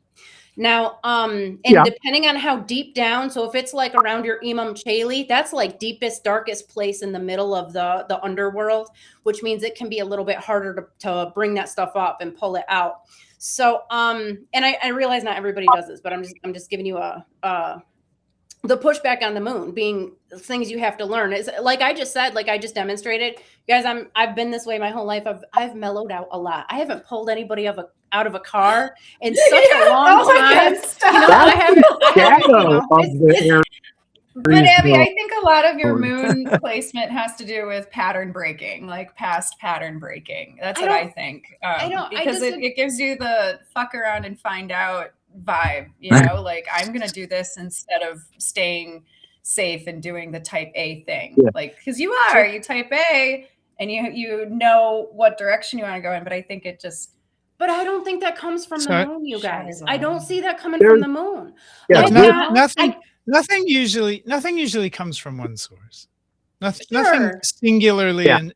Now, depending on how deep down, so if it's like around your Imam Chali, that's like deepest, darkest place in the middle of the underworld, which means it can be a little bit harder to bring that stuff up and pull it out. So, and I realize not everybody does this, but I'm just giving you the pushback on the moon being things you have to learn. Is like I just said, like I just demonstrated, you guys, I've been this way my whole life. I've mellowed out a lot. I haven't pulled anybody out of a car in such a long time. But Abby, I think a lot of your moon placement has to do with pattern breaking, like past pattern breaking. That's what I think. Because it gives you the fuck around and find out vibe, like I'm going to do this instead of staying safe and doing the type A thing. Like, because you type A and you know what direction you want to go in. But I think it just. But I don't think that comes from the moon, you guys. I don't see that coming There's, from the moon. Nothing usually comes from one source. Nothing singularly, and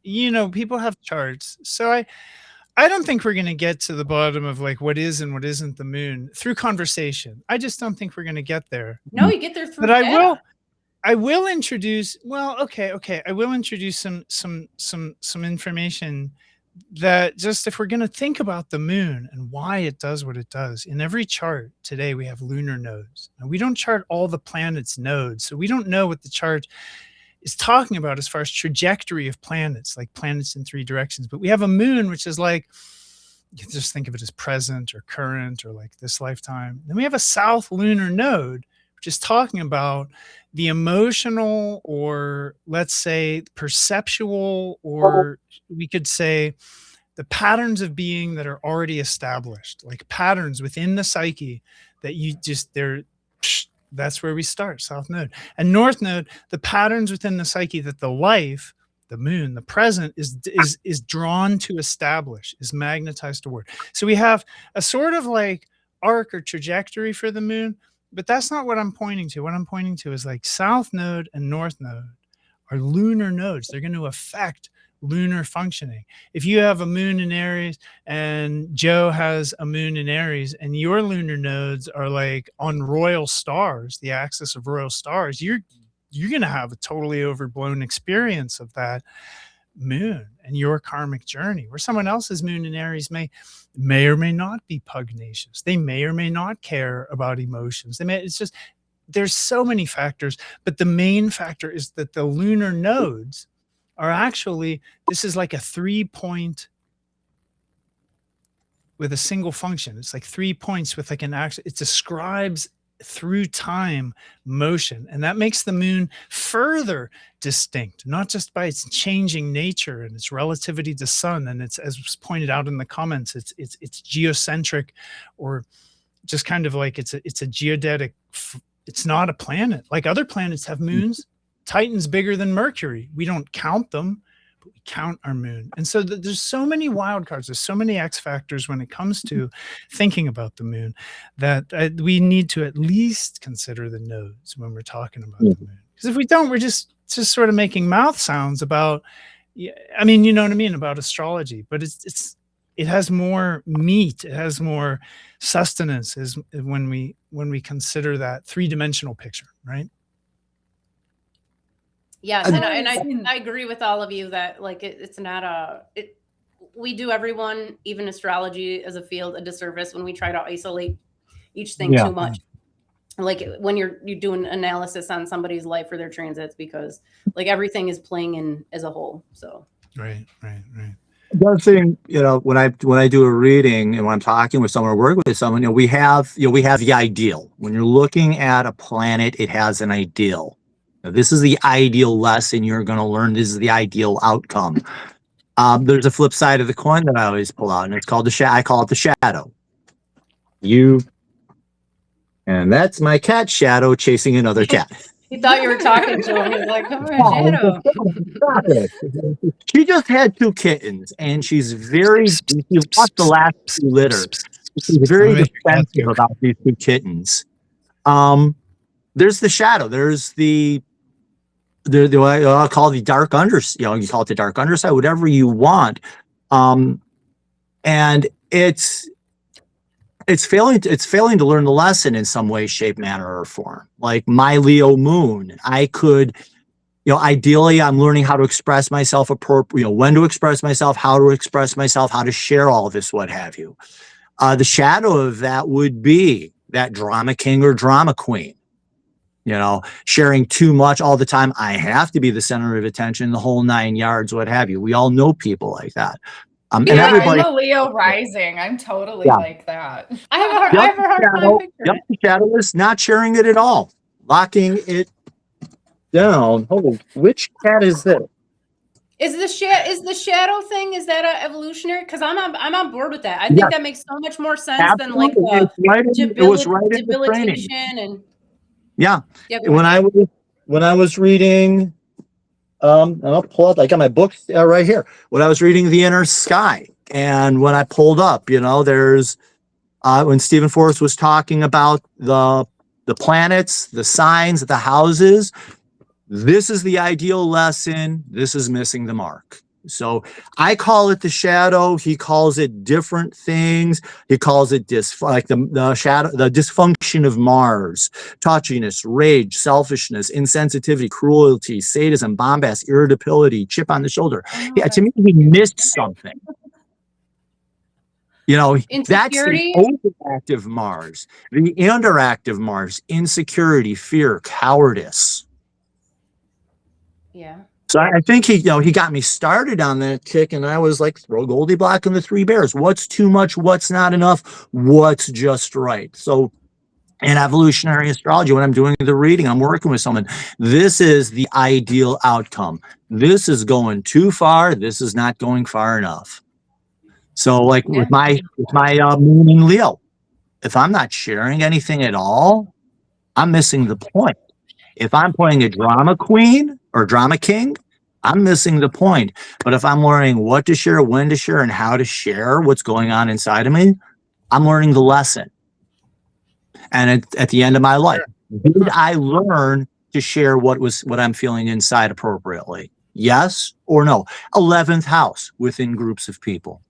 people have charts. So I don't think we're going to get to the bottom of like what is and what isn't the moon through conversation. I just don't think we're going to get there. No, you get there through. But I will introduce. Well, okay. I will introduce some information that just if we're going to think about the moon and why it does what it does. In every chart today, we have lunar nodes. Now, we don't chart all the planets' nodes, so we don't know what the chart is talking about as far as trajectory of planets, like planets in 3 directions. But we have a moon, which is like, you can just think of it as present or current or like this lifetime. Then we have a south lunar node, just talking about the emotional, or let's say perceptual, or we could say the patterns of being that are already established, like patterns within the psyche that you just, that's where we start, south node. And north node, the patterns within the psyche that the life, the moon, the present is drawn to establish, is magnetized toward. So we have a sort of like arc or trajectory for the moon, but that's not what I'm pointing to. What I'm pointing to is like south node and north node are lunar nodes. They're going to affect lunar functioning. If you have a moon in Aries and Joe has a moon in Aries and your lunar nodes are like on royal stars, the axis of royal stars, you're going to have a totally overblown experience of that moon and your karmic journey, where someone else's moon in Aries may or may not be pugnacious. They may or may not care about emotions. It's just, there's so many factors, but the main factor is that the lunar nodes are actually, this is like a 3-point with a single function. It's like 3 points with like an action. It describes through time motion, and that makes the moon further distinct, not just by its changing nature and its relativity to sun, and it's, as was pointed out in the comments, it's geocentric, or just kind of like it's a geodetic. It's not a planet. Like other planets have moons. Titan's bigger than Mercury. We don't count them, but we count our moon. And so there's so many wild cards. There's so many X factors when it comes to thinking about the moon that we need to at least consider the nodes when we're talking about the moon. Because if we don't, we're just sort of making mouth sounds about, I mean, you know what I mean, about astrology, but it has more meat. It has more sustenance is when we consider that three-dimensional picture, right? Yes, and I agree with all of you that like it's not we do everyone, even astrology as a field, a disservice when we try to isolate each thing too much. Like when you're doing analysis on somebody's life or their transits, because like everything is playing in as a whole. So right. The other thing, when I do a reading and when I'm talking with someone or working with someone, we have the ideal. When you're looking at a planet, it has an ideal. Now, this is the ideal lesson you're going to learn. This is the ideal outcome. There's a flip side of the coin that I always pull out, and it's called I call it the shadow. And that's my cat shadow chasing another cat. He thought you were talking to him. He's like, "Come here, shadow." She just had 2 kittens, and she's very. You lost the last 2 litters. She's very defensive about these 2 kittens. There's the shadow. There's the what I'll call the dark underside. You call it the dark underside, whatever you want. And it's failing to learn the lesson in some way, shape, manner, or form. Like my Leo moon, I could, ideally I'm learning how to express myself appropriately, when to express myself, how to express myself, how to share all of this, what have you. The shadow of that would be that drama king or drama queen. Sharing too much all the time. I have to be the center of attention, the whole 9 yards, what have you. We all know people like that. And everybody, I'm a Leo rising. I'm totally like that. I have a hard time picturing the shadow is not sharing it at all. Locking it down. Hold on. Which cat is this? Is the shadow thing? Is that a evolutionary? Because I'm on board with that. I think that makes so much more sense than like the debilitation and. Yeah. When I was reading, I'll pull up. I got my book right here. When I was reading The Inner Sky, and when I pulled up, there's when Stephen Forrest was talking about the planets, the signs, the houses. This is the ideal lesson. This is missing the mark. So I call it the shadow. He calls it different things. He calls it like the shadow, the dysfunction of Mars, touchiness, rage, selfishness, insensitivity, cruelty, sadism, bombast, irritability, chip on the shoulder. Yeah, to me, he missed something. That's the overactive Mars, the underactive Mars, insecurity, fear, cowardice. Yeah. So I think he got me started on that kick, and I was like, throw Goldie Block and the 3 Bears. What's too much? What's not enough? What's just right? So In evolutionary astrology, when I'm doing the reading, I'm working with someone. This is the ideal outcome. This is going too far. This is not going far enough. So, like with my moon in Leo, if I'm not sharing anything at all, I'm missing the point. If I'm playing a drama queen or drama king, I'm missing the point. But if I'm learning what to share, when to share, and how to share what's going on inside of me, I'm learning the lesson. And at the end of my life, did I learn to share what I'm feeling inside appropriately? Yes or no? 11th house within groups of people.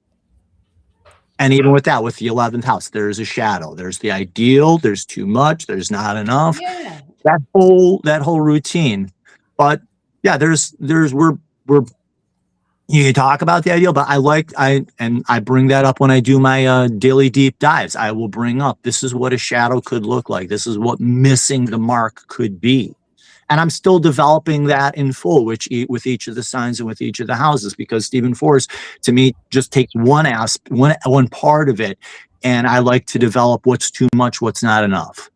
And even with that, with the 11th house, there's a shadow. There's the ideal. There's too much. There's not enough. Yeah. That whole routine. But yeah, we're you can talk about the ideal, but I bring that up when I do my daily deep dives. I will bring up, this is what a shadow could look like. This is what missing the mark could be. And I'm still developing that in full, with each of the signs and with each of the houses, because Stephen Forrest, to me, just takes one part of it, and I like to develop what's too much, what's not enough.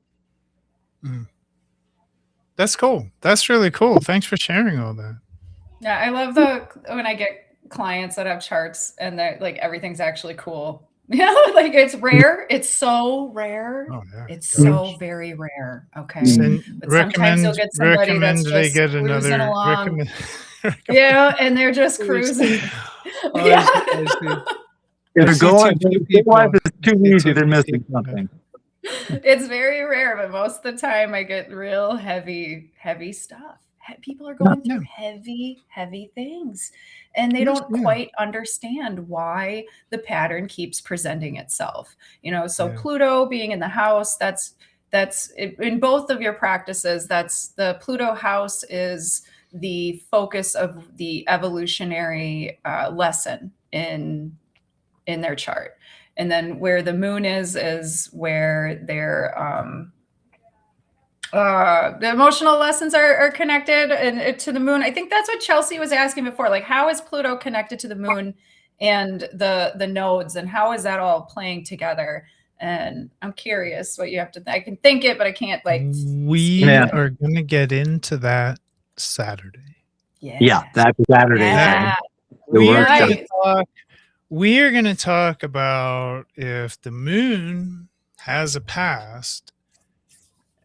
That's cool. That's really cool. Thanks for sharing all that. Yeah, I love when I get clients that have charts and they're like, everything's actually cool. You know, like it's rare. It's so rare. Oh, yeah. It's so very rare. Okay. But Recommend, sometimes you'll get somebody that's they just get cruising another along. Yeah, and they're just cruising. Yeah. They're going, their life is too easy, they're missing people. something. It's very rare, but most of the time I get real heavy stuff. People are going through heavy things, and they don't quite understand why the pattern keeps presenting itself. You know, so Pluto being in the house, that's in both of your practices, that's the Pluto house is the focus of the evolutionary lesson in their chart. And then where the moon is where their the emotional lessons are connected and to the moon. I think that's what Chelsea was asking before. Like, how is Pluto connected to the moon and the nodes, and how is that all playing together? And I'm curious what you have to. I can think it, but I can't like. We are going to get into that Saturday. Yeah, that's Saturday. Yeah. We are going to talk about if the moon has a past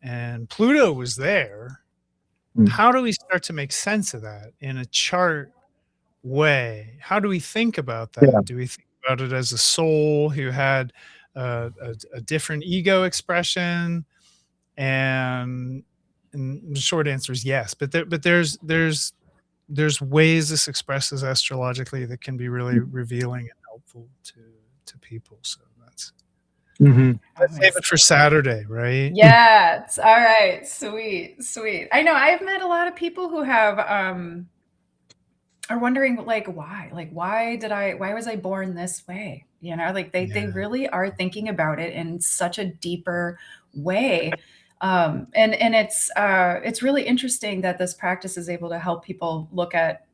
and Pluto was there, how do we start to make sense of that in a chart way? How do we think about that? Yeah. Do we think about it as a soul who had a different ego expression? And the short answer is yes. But there's ways this expresses astrologically that can be really revealing and helpful to people. So that's let's save it for Saturday, right? Yeah. All right. Sweet. I know I've met a lot of people who have are wondering like why was I born this way? You know, like they really are thinking about it in such a deeper way. And it's really interesting that this practice is able to help people look at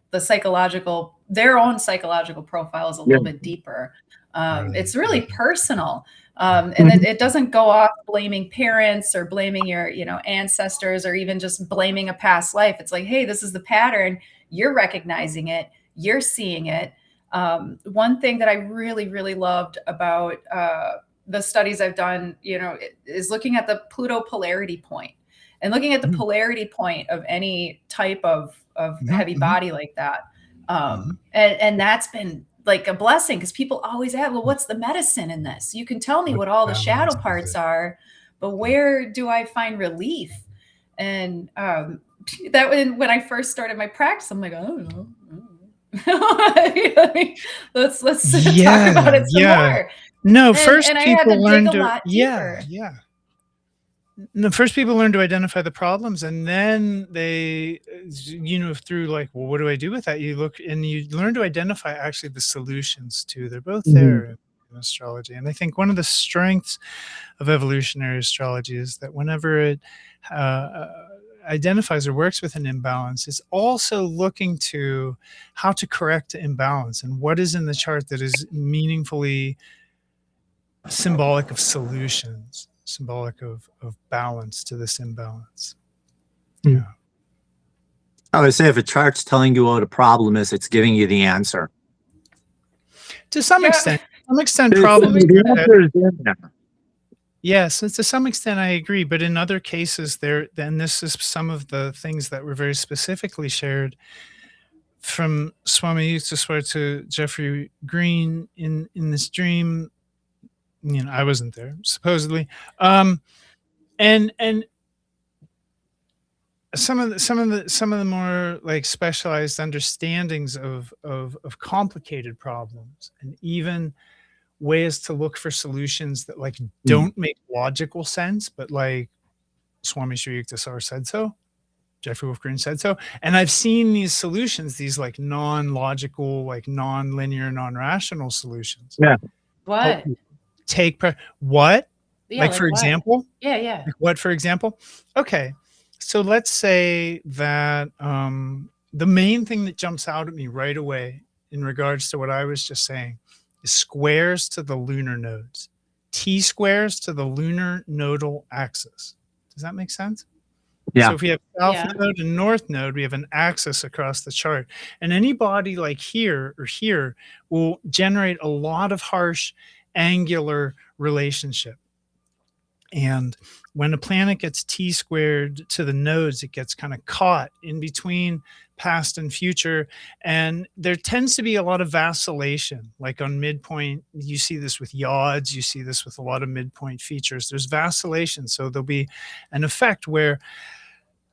their own psychological profiles a little bit deeper. It's really personal. And it doesn't go off blaming parents or blaming your, ancestors or even just blaming a past life. It's like, hey, this is the pattern. You're recognizing it. You're seeing it. One thing that I really, really loved about the studies I've done, is looking at the Pluto polarity point and looking at the polarity point of any type of heavy body like that. And that's been like a blessing because people always ask, well, what's the medicine in this? You can tell me what all the shadow parts are, but where do I find relief? And that when I first started my practice, I'm like, I don't know. let's talk about it some more. No, first and people learn to No, first people learn to identify the problems, and then they, through like, well, what do I do with that? You look and you learn to identify actually the solutions too. They're both there in astrology, and I think one of the strengths of evolutionary astrology is that whenever it identifies or works with an imbalance, it's also looking to how to correct the imbalance and what is in the chart that is meaningfully symbolic of solutions. symbolic of balance to this imbalance. Hmm. Yeah. I would say if a chart's telling you what a problem is, it's giving you the answer. To some Yeah. extent, The problems. answer is in there. Yes, to some extent I agree, but in other cases, then this is some of the things that were very specifically shared from Swami Yukteswar to Jeffrey Green in this dream. You know, I wasn't there, supposedly, and some of the more like specialized understandings of complicated problems, and even ways to look for solutions that like don't make logical sense, but like Swami Sri Yukteswar said so, Jeffrey Wolf Green said so, and I've seen these solutions, these like non-logical, like non-linear, non-rational solutions. Yeah. What? What? Yeah, like for what? example? Yeah. Like what, for example? Okay, so let's say that the main thing that jumps out at me right away in regards to what I was just saying is squares to the lunar nodes. T-squares to the lunar nodal axis. Does that make sense? Yeah. So if we have south node and north node, we have an axis across the chart. And any body like here or here will generate a lot of harsh angular relationship. And when a planet gets T-squared to the nodes, it gets kind of caught in between past and future. And there tends to be a lot of vacillation. Like on midpoint, you see this with yods, you see this with a lot of midpoint features. There's vacillation. So there'll be an effect where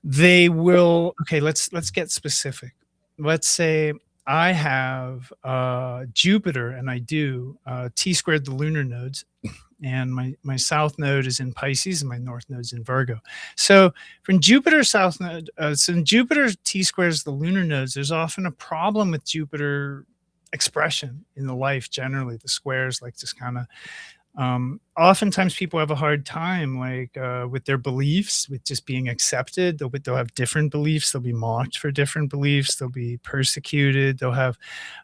they will, okay, let's get specific. Let's say I have Jupiter, and I do T-squared the lunar nodes, and my south node is in Pisces and my north node is in Virgo. So from Jupiter south node, so Jupiter T-squares the lunar nodes, there's often a problem with Jupiter expression in the life generally. The squares like just kind of, oftentimes people have a hard time like with their beliefs, with just being accepted. They'll have different beliefs. They'll be mocked for different beliefs. They'll be persecuted. They'll have,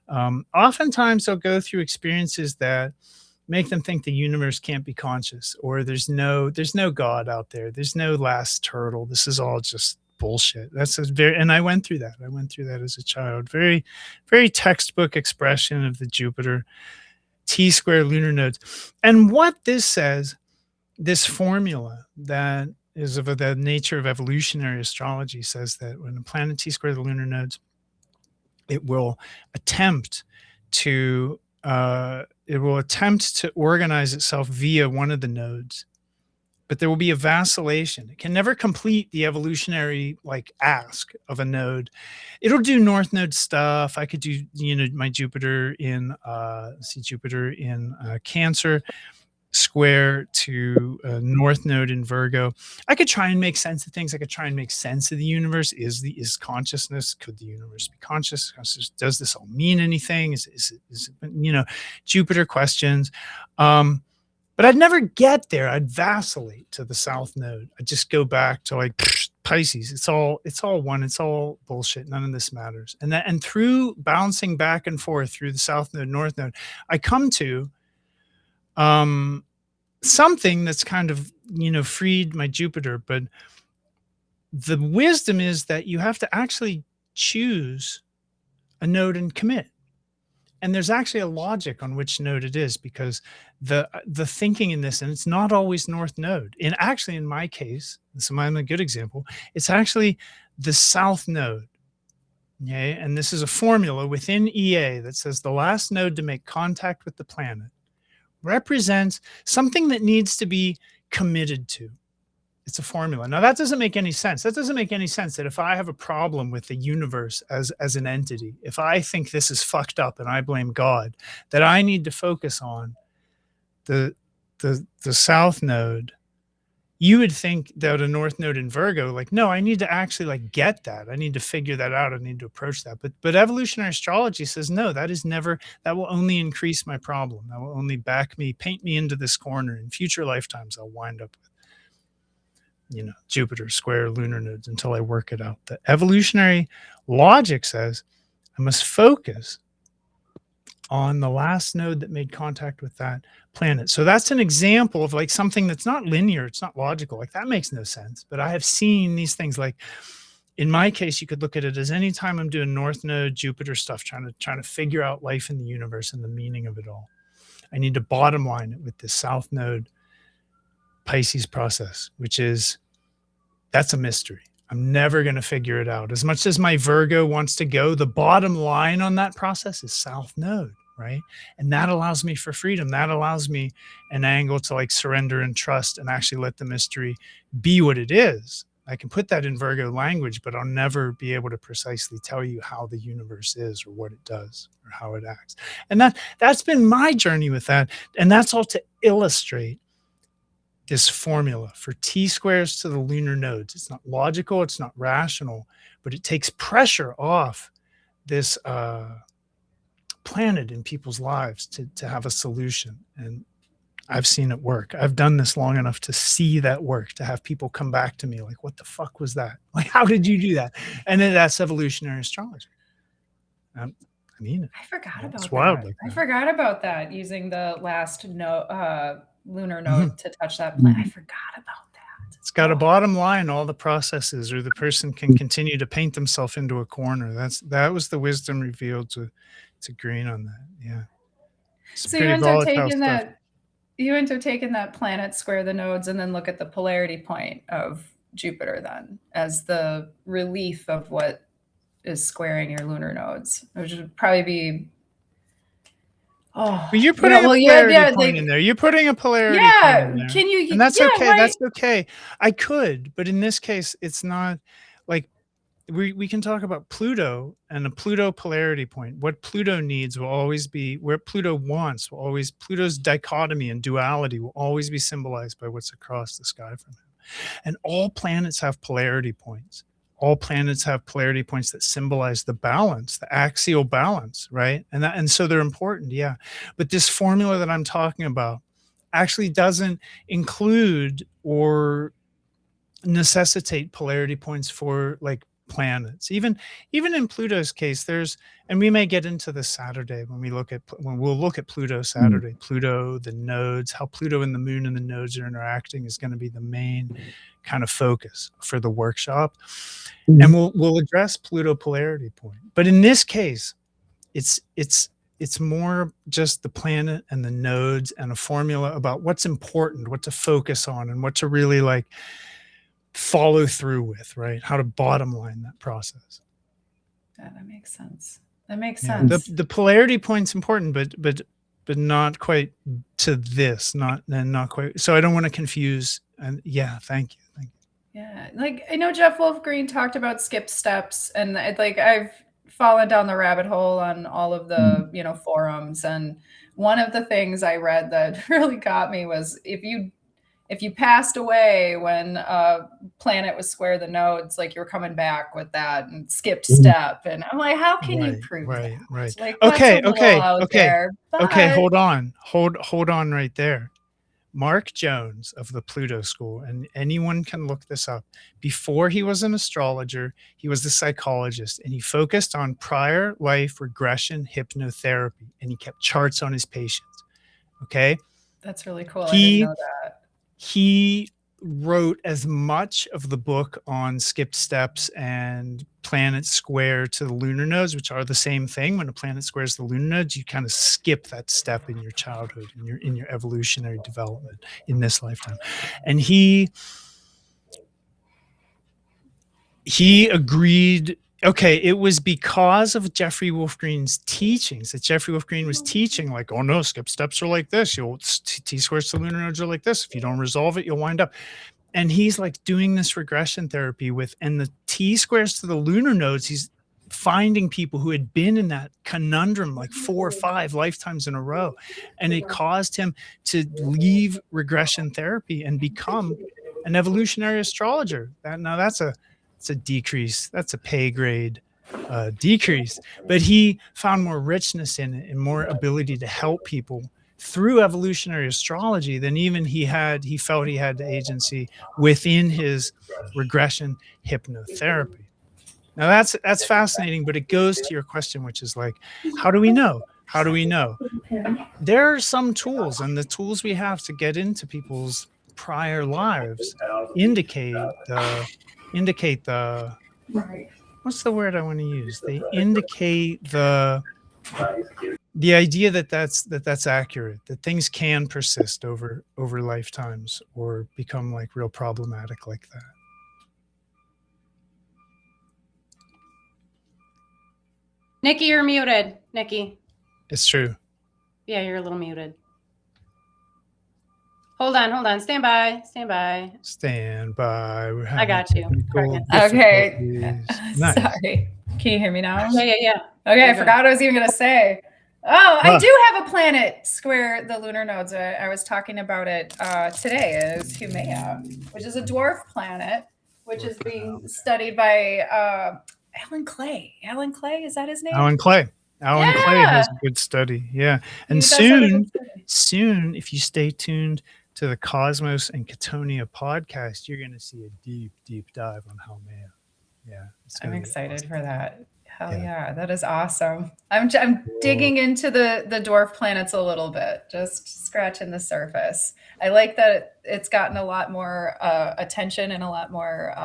oftentimes they'll go through experiences that make them think the universe can't be conscious, or there's no God out there. There's no last turtle. This is all just bullshit. And I went through that. I went through that as a child. Very, very textbook expression of the Jupiter T-square lunar nodes. And what this says, this formula that is of the nature of evolutionary astrology, says that when a planet T-square the lunar nodes, it will attempt to organize itself via one of the nodes, but there will be a vacillation. It can never complete the evolutionary like ask of a node. It'll do north node stuff. I could do, my Jupiter in Cancer square to north node in Virgo. I could try and make sense of things. I could try and make sense of the universe. Is consciousness, could the universe be conscious? Does this all mean anything? Is it Jupiter questions. But I'd never get there. I'd vacillate to the south node. I'd just go back to like Pisces. It's all one. It's all bullshit. None of this matters. And through bouncing back and forth through the south node, north node, I come to something that's kind of, freed my Jupiter. But the wisdom is that you have to actually choose a node and commit. And there's actually a logic on which node it is, because the thinking in this, and it's not always north node. And actually, in my case, so I'm a good example, it's actually the south node. Okay, and this is a formula within EA that says the last node to make contact with the planet represents something that needs to be committed to. It's a formula. Now, that doesn't make any sense. That doesn't make any sense that if I have a problem with the universe as an entity, if I think this is fucked up and I blame God, that I need to focus on the south node. You would think that a north node in Virgo, like, no, I need to actually like get that. I need to figure that out. I need to approach that. But evolutionary astrology says, no, that will only increase my problem. That will only paint me into this corner. In future lifetimes, I'll wind up with, Jupiter square lunar nodes until I work it out. The evolutionary logic says I must focus on the last node that made contact with that planet. So that's an example of like something that's not linear, it's not logical. Like that makes no sense. But I have seen these things. Like in my case, you could look at it as any time I'm doing North Node, Jupiter stuff, trying to figure out life in the universe and the meaning of it all. I need to bottom line it with this South Node Pisces process, which is, that's a mystery. I'm never going to figure it out. As much as my Virgo wants to go, the bottom line on that process is South Node, right? And that allows me for freedom. That allows me an angle to like surrender and trust and actually let the mystery be what it is. I can put that in Virgo language, but I'll never be able to precisely tell you how the universe is or what it does or how it acts. And that's been my journey with that. And that's all to illustrate this formula for T squares to the lunar nodes. It's not logical, it's not rational, but it takes pressure off this planet in people's lives to have a solution. And I've seen it work. I've done this long enough to see that work, to have people come back to me like, what the fuck was that? Like, how did you do that? And then that's evolutionary astrology. I mean it. I forgot about It's wild. that. Like I that. forgot about that, using the last lunar node to touch that planet. I forgot about that. It's got a bottom line, all the processes, or the person can continue to paint themselves into a corner. That was the wisdom revealed to Green on that. Yeah. It's So you pretty end up volatile taking stuff. that planet square the nodes and then look at the polarity point of Jupiter then as the relief of what is squaring your lunar nodes, which would probably be But you're putting a polarity point in there. You're putting a polarity point in there. Can you? And that's okay. Right. That's okay. I could, but in this case, it's not like we can talk about Pluto and a Pluto polarity point. What Pluto needs will always be where Pluto wants will always, Pluto's dichotomy and duality will always be symbolized by what's across the sky from him. And all planets have polarity points. All planets have polarity points that symbolize the balance, the axial balance, right? And so they're important, yeah. But this formula that I'm talking about actually doesn't include or necessitate polarity points for like planets. Even in Pluto's case, there's, and we may get into this Saturday when we'll look at Pluto Saturday. Pluto, the nodes, how Pluto and the moon and the nodes are interacting is going to be the main kind of focus for the workshop. And we'll address Pluto polarity point. But in this case, it's more just the planet and the nodes and a formula about what's important, what to focus on, and what to really like follow through with, right? How to bottom line that process. Yeah, that makes sense. That makes sense. The polarity point's important, but not quite to this, not quite. So I don't want to confuse. And yeah, thank you. Yeah, like I know Jeff Wolf Green talked about skip steps, and like I've fallen down the rabbit hole on all of the forums, and one of the things I read that really got me was if you passed away when a planet was square the nodes, like you're coming back with that and skipped step, and I'm like, how can you prove that? Right. Like, Okay. There, okay. Hold on right there. Mark Jones of the Pluto School, and anyone can look this up. Before he was an astrologer, he was a psychologist, and he focused on prior life regression hypnotherapy, and he kept charts on his patients. Okay. That's really cool. I didn't know that. He wrote as much of the book on skipped steps and planets square to the lunar nodes, which are the same thing. When a planet squares the lunar nodes, you kind of skip that step in your childhood, in your evolutionary development in this lifetime. And he agreed. Okay, it was because of Jeffrey Wolf Green's teachings that Jeffrey Wolf Green was teaching, like, oh no, skip steps are like this. T squares to lunar nodes are like this. If you don't resolve it, you'll wind up. And he's like doing this regression therapy and the T squares to the lunar nodes. He's finding people who had been in that conundrum like 4 or 5 lifetimes in a row. And it caused him to leave regression therapy and become an evolutionary astrologer. That's a decrease. That's a pay grade decrease. But he found more richness in it and more ability to help people through evolutionary astrology than even he felt he had the agency within his regression hypnotherapy. Now that's fascinating, but it goes to your question, which is like, how do we know? How do we know? There are some tools, and the tools we have to get into people's prior lives indicate the what's the word I want to use? They indicate the idea that that's accurate, that things can persist over lifetimes or become like real problematic like that. Nikki, you're muted. Nikki. It's true. Yeah, you're a little muted. Hold on. Stand by. Stand by. We're having I got you. technical Okay. difficulties. Nice. Sorry. Can you hear me now? Yeah. Okay, I forgot what I was even going to say. Oh, I do have a planet square the lunar nodes. I was talking about it today. It is Humea, which is a dwarf planet, which is being studied by Alan Clay. Alan Clay, is that his name? Alan Clay has a good study. Yeah. And soon, if you stay tuned to the Cosmos and Catonia podcast, you're going to see a deep, deep dive on Haumea. Yeah. I'm excited for that. Hell yeah, that is awesome. I'm digging into the dwarf planets a little bit, just scratching the surface. I like that it's gotten a lot more attention and a lot more,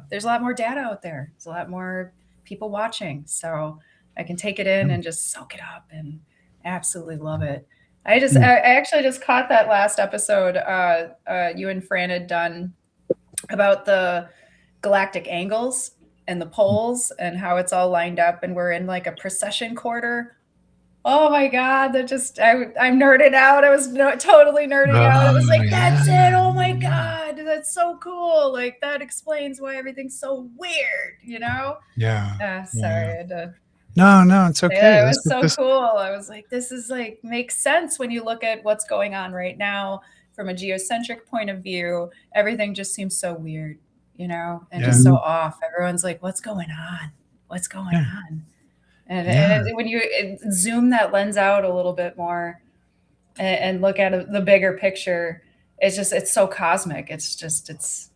there's a lot more data out there. There's a lot more people watching. So I can take it in and just soak it up and absolutely love it. I actually just caught that last episode you and Fran had done about the galactic angles and the poles and how it's all lined up and we're in like a precession quarter. Oh my God, that just, I'm nerding out. I was totally nerding out. I was like, that's it. Oh my God, that's so cool. Like that explains why everything's so weird, you know? Yeah. Sorry. I had to No, it's okay. Yeah, it was so cool. I was like, this is like, makes sense when you look at what's going on right now from a geocentric point of view. Everything just seems so weird, you know, and just so off. Everyone's like, what's going on? What's going on? And when you zoom that lens out a little bit more and look at the bigger picture, it's so cosmic. It's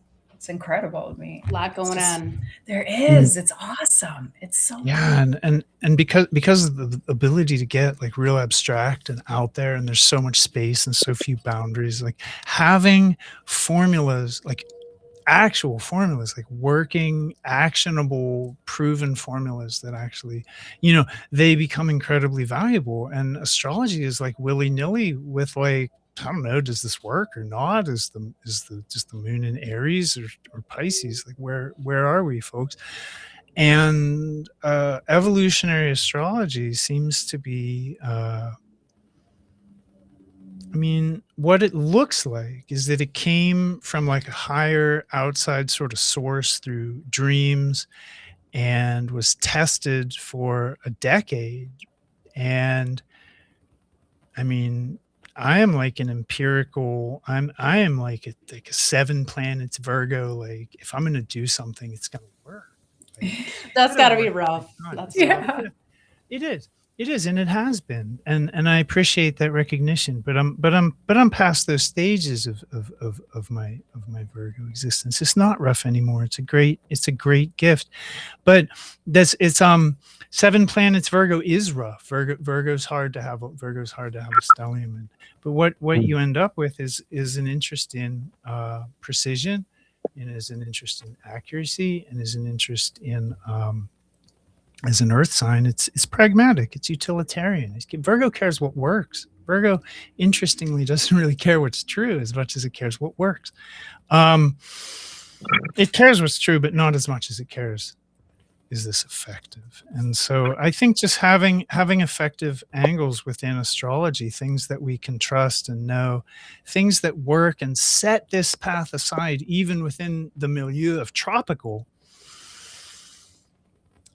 incredible to me. A lot going on. There is. It's awesome. It's so cool. And because of the ability to get like real abstract and out there, and there's so much space and so few boundaries, like having formulas, like actual formulas, like working, actionable, proven formulas that actually, you know, they become incredibly valuable. And astrology is like willy-nilly with like, I don't know, does this work or not? Is just the moon in Aries or Pisces? Like where are we, folks? And evolutionary astrology seems to be I mean, what it looks like is that it came from like a higher outside sort of source through dreams and was tested for a decade. And I mean, I am like an empirical, I am like a 7 planets Virgo. Like if I'm going to do something, it's going to work. Like, that's got to be rough. That's rough. It is, and it has been, and I appreciate that recognition. But I'm past those stages of my Virgo existence. It's not rough anymore. It's a great gift. But it's 7 planets Virgo is rough. Virgo's hard to have a stellium in. But what you end up with is an interest in precision, and is an interest in accuracy, and is an interest in as an earth sign, it's pragmatic, it's utilitarian. Virgo cares what works. Virgo, interestingly, doesn't really care what's true as much as it cares what works. It cares what's true, but not as much as it cares, is this effective? And so I think just having effective angles within astrology, things that we can trust and know, things that work, and set this path aside, even within the milieu of tropical.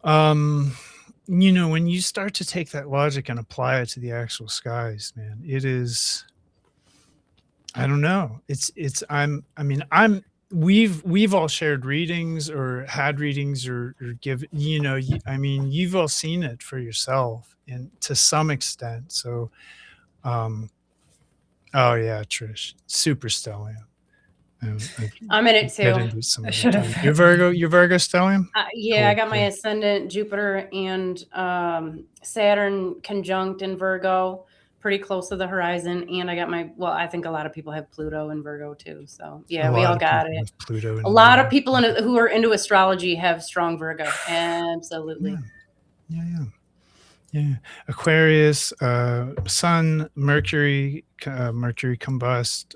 You know, when you start to take that logic and apply it to the actual skies, man, it is, I don't know. We've all shared readings or had readings or give, you know, I mean, you've all seen it for yourself and to some extent. So, oh yeah, Trish, super stellium. I'm in it get too. into some I other should time. have. You're Virgo stellium? Yeah, I Cool, got my cool. ascendant Jupiter and Saturn conjunct in Virgo, pretty close to the horizon. And I got I think a lot of people have Pluto in Virgo too. So yeah, we all got it. Pluto A lot of people who are into astrology have strong Virgo. Absolutely. Yeah. Aquarius, Sun, Mercury, Mercury combust,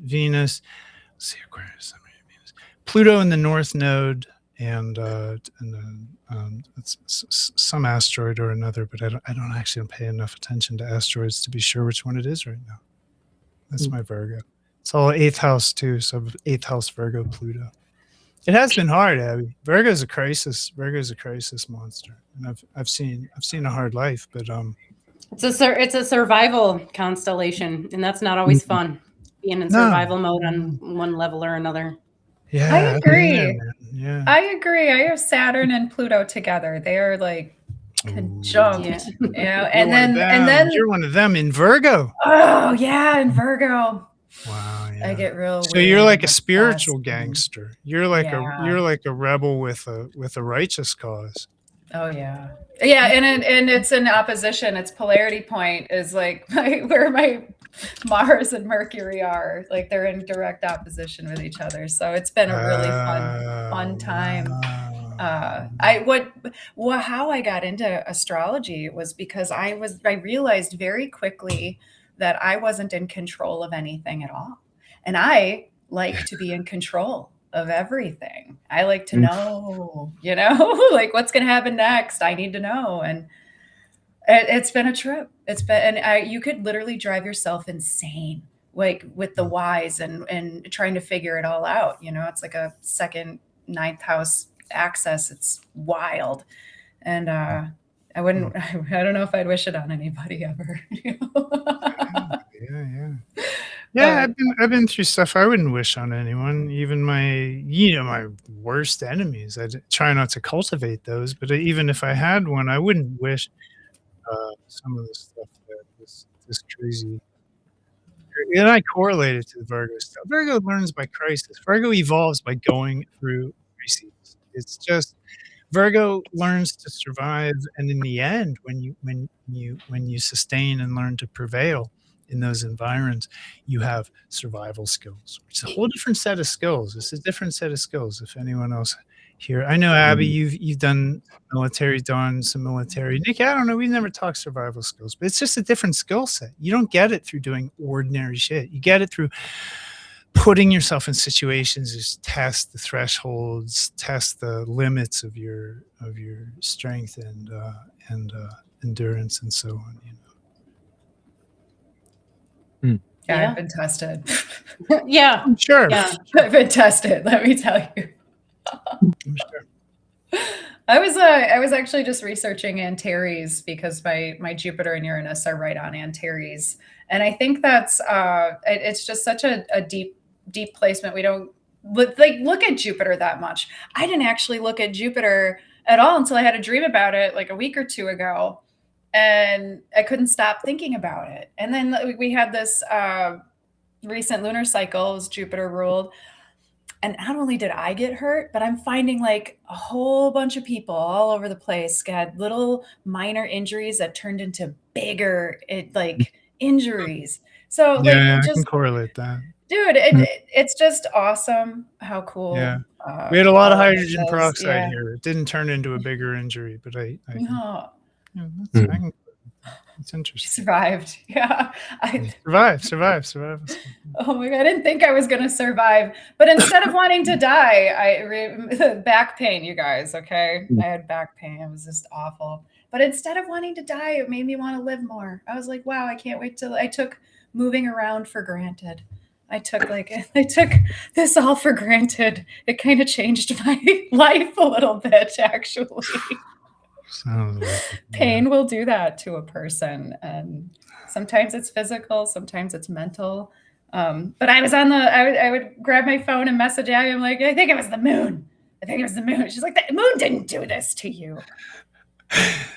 Venus. Let's see, Aquarius, Sun, Mercury, Venus. Pluto in the North Node, and it's some asteroid or another, but I don't actually pay enough attention to asteroids to be sure which one it is right now. That's my Virgo. It's all 8th house too, so 8th house Virgo, Pluto. It has been hard, Abby. Virgo's a crisis. Virgo's a crisis monster, and I've seen a hard life, but it's a survival constellation, and that's not always fun. Being in survival mode on one level or another. Yeah, I agree. Yeah, I agree. I have Saturn and Pluto together. They are like conjunct, you know. And then you're one of them in Virgo. Oh yeah, in Virgo. Wow, yeah. I get real. So you're like a spiritual gangster. You're like Yeah. a rebel with a righteous cause. Oh yeah, yeah, and it's in opposition. Its polarity point is like where my Mars and Mercury are. Like they're in direct opposition with each other. So it's been a really fun time. Wow. How I got into astrology was because I realized very quickly that I wasn't in control of anything at all. And I like to be in control of everything. I like to know, like what's going to happen next. I need to know. And it's been a trip. You could literally drive yourself insane, like with the whys and trying to figure it all out. It's like a second 9th house access. It's wild. And, I don't know if I'd wish it on anybody ever. Yeah. I've been through stuff I wouldn't wish on anyone, even my worst enemies. I try not to cultivate those, but even if I had one, I wouldn't wish some of the stuff that this crazy. And I correlate it to the Virgo stuff. Virgo learns by crisis. Virgo evolves by going through crises. It's just Virgo learns to survive, and in the end, when you sustain and learn to prevail in those environs, you have survival skills. It's a whole different set of skills. It's a different set of skills. If anyone else here, I know Abby, you've done military, done some military. Nick, I don't know. We've never talked survival skills, but it's just a different skill set. You don't get it through doing ordinary shit. You get it through putting yourself in situations to test the thresholds, test the limits of your strength and endurance and so on. Yeah, I've been tested. Yeah, I'm sure. Yeah. I've been tested. Let me tell you. I'm sure. I was actually just researching Antares because my Jupiter and Uranus are right on Antares, and I think that's it's just such a deep placement. We don't look at Jupiter that much. I didn't actually look at Jupiter at all until I had a dream about it like a week or two ago, and I couldn't stop thinking about it. And then we had this recent lunar cycle, it was Jupiter ruled. And not only did I get hurt, but I'm finding like a whole bunch of people all over the place got little minor injuries that turned into bigger injuries. So I can correlate that. Dude, it's just awesome how cool. Yeah. We had a lot of hydrogen peroxide here. It didn't turn into a bigger injury, but it's interesting. Survived. Yeah. Survive. Oh my God. I didn't think I was going to survive, but instead of wanting to die, back pain, you guys. Okay. I had back pain. It was just awful, but instead of wanting to die, it made me want to live more. I was like, wow, I can't wait till I took moving around for granted. I took this all for granted. It kind of changed my life a little bit, actually. Pain will do that to a person, and sometimes it's physical, sometimes it's mental. But I was I would grab my phone and message Abby. I'm like, I think it was the moon. She's like, the moon didn't do this to you.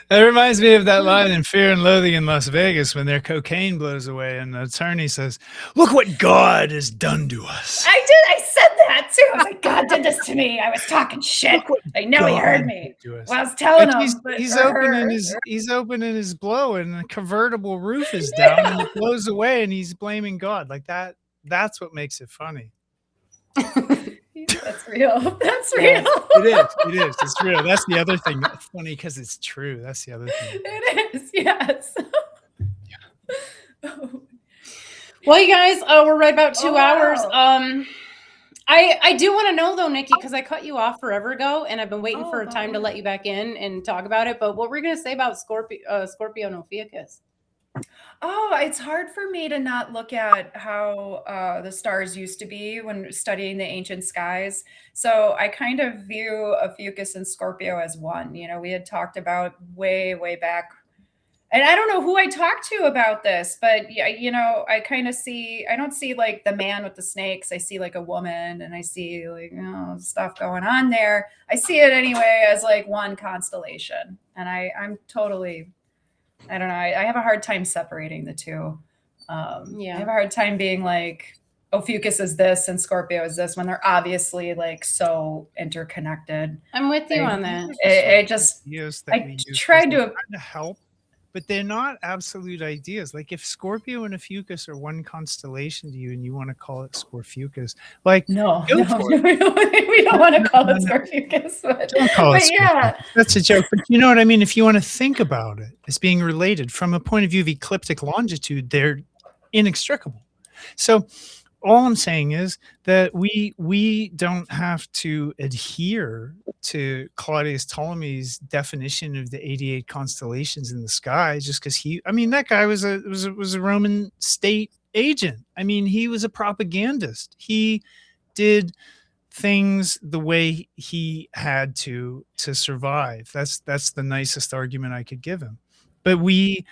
That reminds me of that line in Fear and Loathing in Las Vegas when their cocaine blows away and the attorney says, "Look what God has done to us." I did. I said that too. I was like, God did this to me. I was talking shit. Look what I know he God heard me. did to us. Well, I was telling Like him. he's opening his blow and the convertible roof is down and it blows away and he's blaming God. Like that. That's what makes it funny. That's real. That's real. Yeah, it is. It is. It's real. That's the other thing. That's funny because it's true. That's the other thing. It is. Yes. Well, you guys, we're right about 2 hours. I do want to know though, Nikki, because I cut you off forever ago, and I've been waiting for a time to let you back in and talk about it. But what we're gonna say about Scorpio no Ophiuchus? Oh, it's hard for me to not look at how the stars used to be when studying the ancient skies. So I kind of view Ophiuchus and Scorpio as one. You know, we had talked about way, way back. And I don't know who I talked to about this, but yeah, you know, I kind of I don't see like the man with the snakes. I see like a woman and I see like, you know, stuff going on there. I see it anyway as like one constellation. And I'm totally, I don't know. I have a hard time separating the two. I have a hard time being like, Ophiuchus is this and Scorpio is this when they're obviously like so interconnected. I'm with you on that. I tried to help, but they're not absolute ideas. Like if Scorpio and Ophiuchus are one constellation to you and you want to call it Scorphiuchus, like no, we don't want to call it Scorphiuchus. Don't call it Scorphiuchus. That's a joke. But you know what I mean? If you want to think about it as being related from a point of view of ecliptic longitude, they're inextricable. So all I'm saying is that we don't have to adhere to Claudius Ptolemy's definition of the 88 constellations in the sky just because that guy was a Roman state agent. I mean, he was a propagandist. He did things the way he had to survive. That's the nicest argument I could give him. But we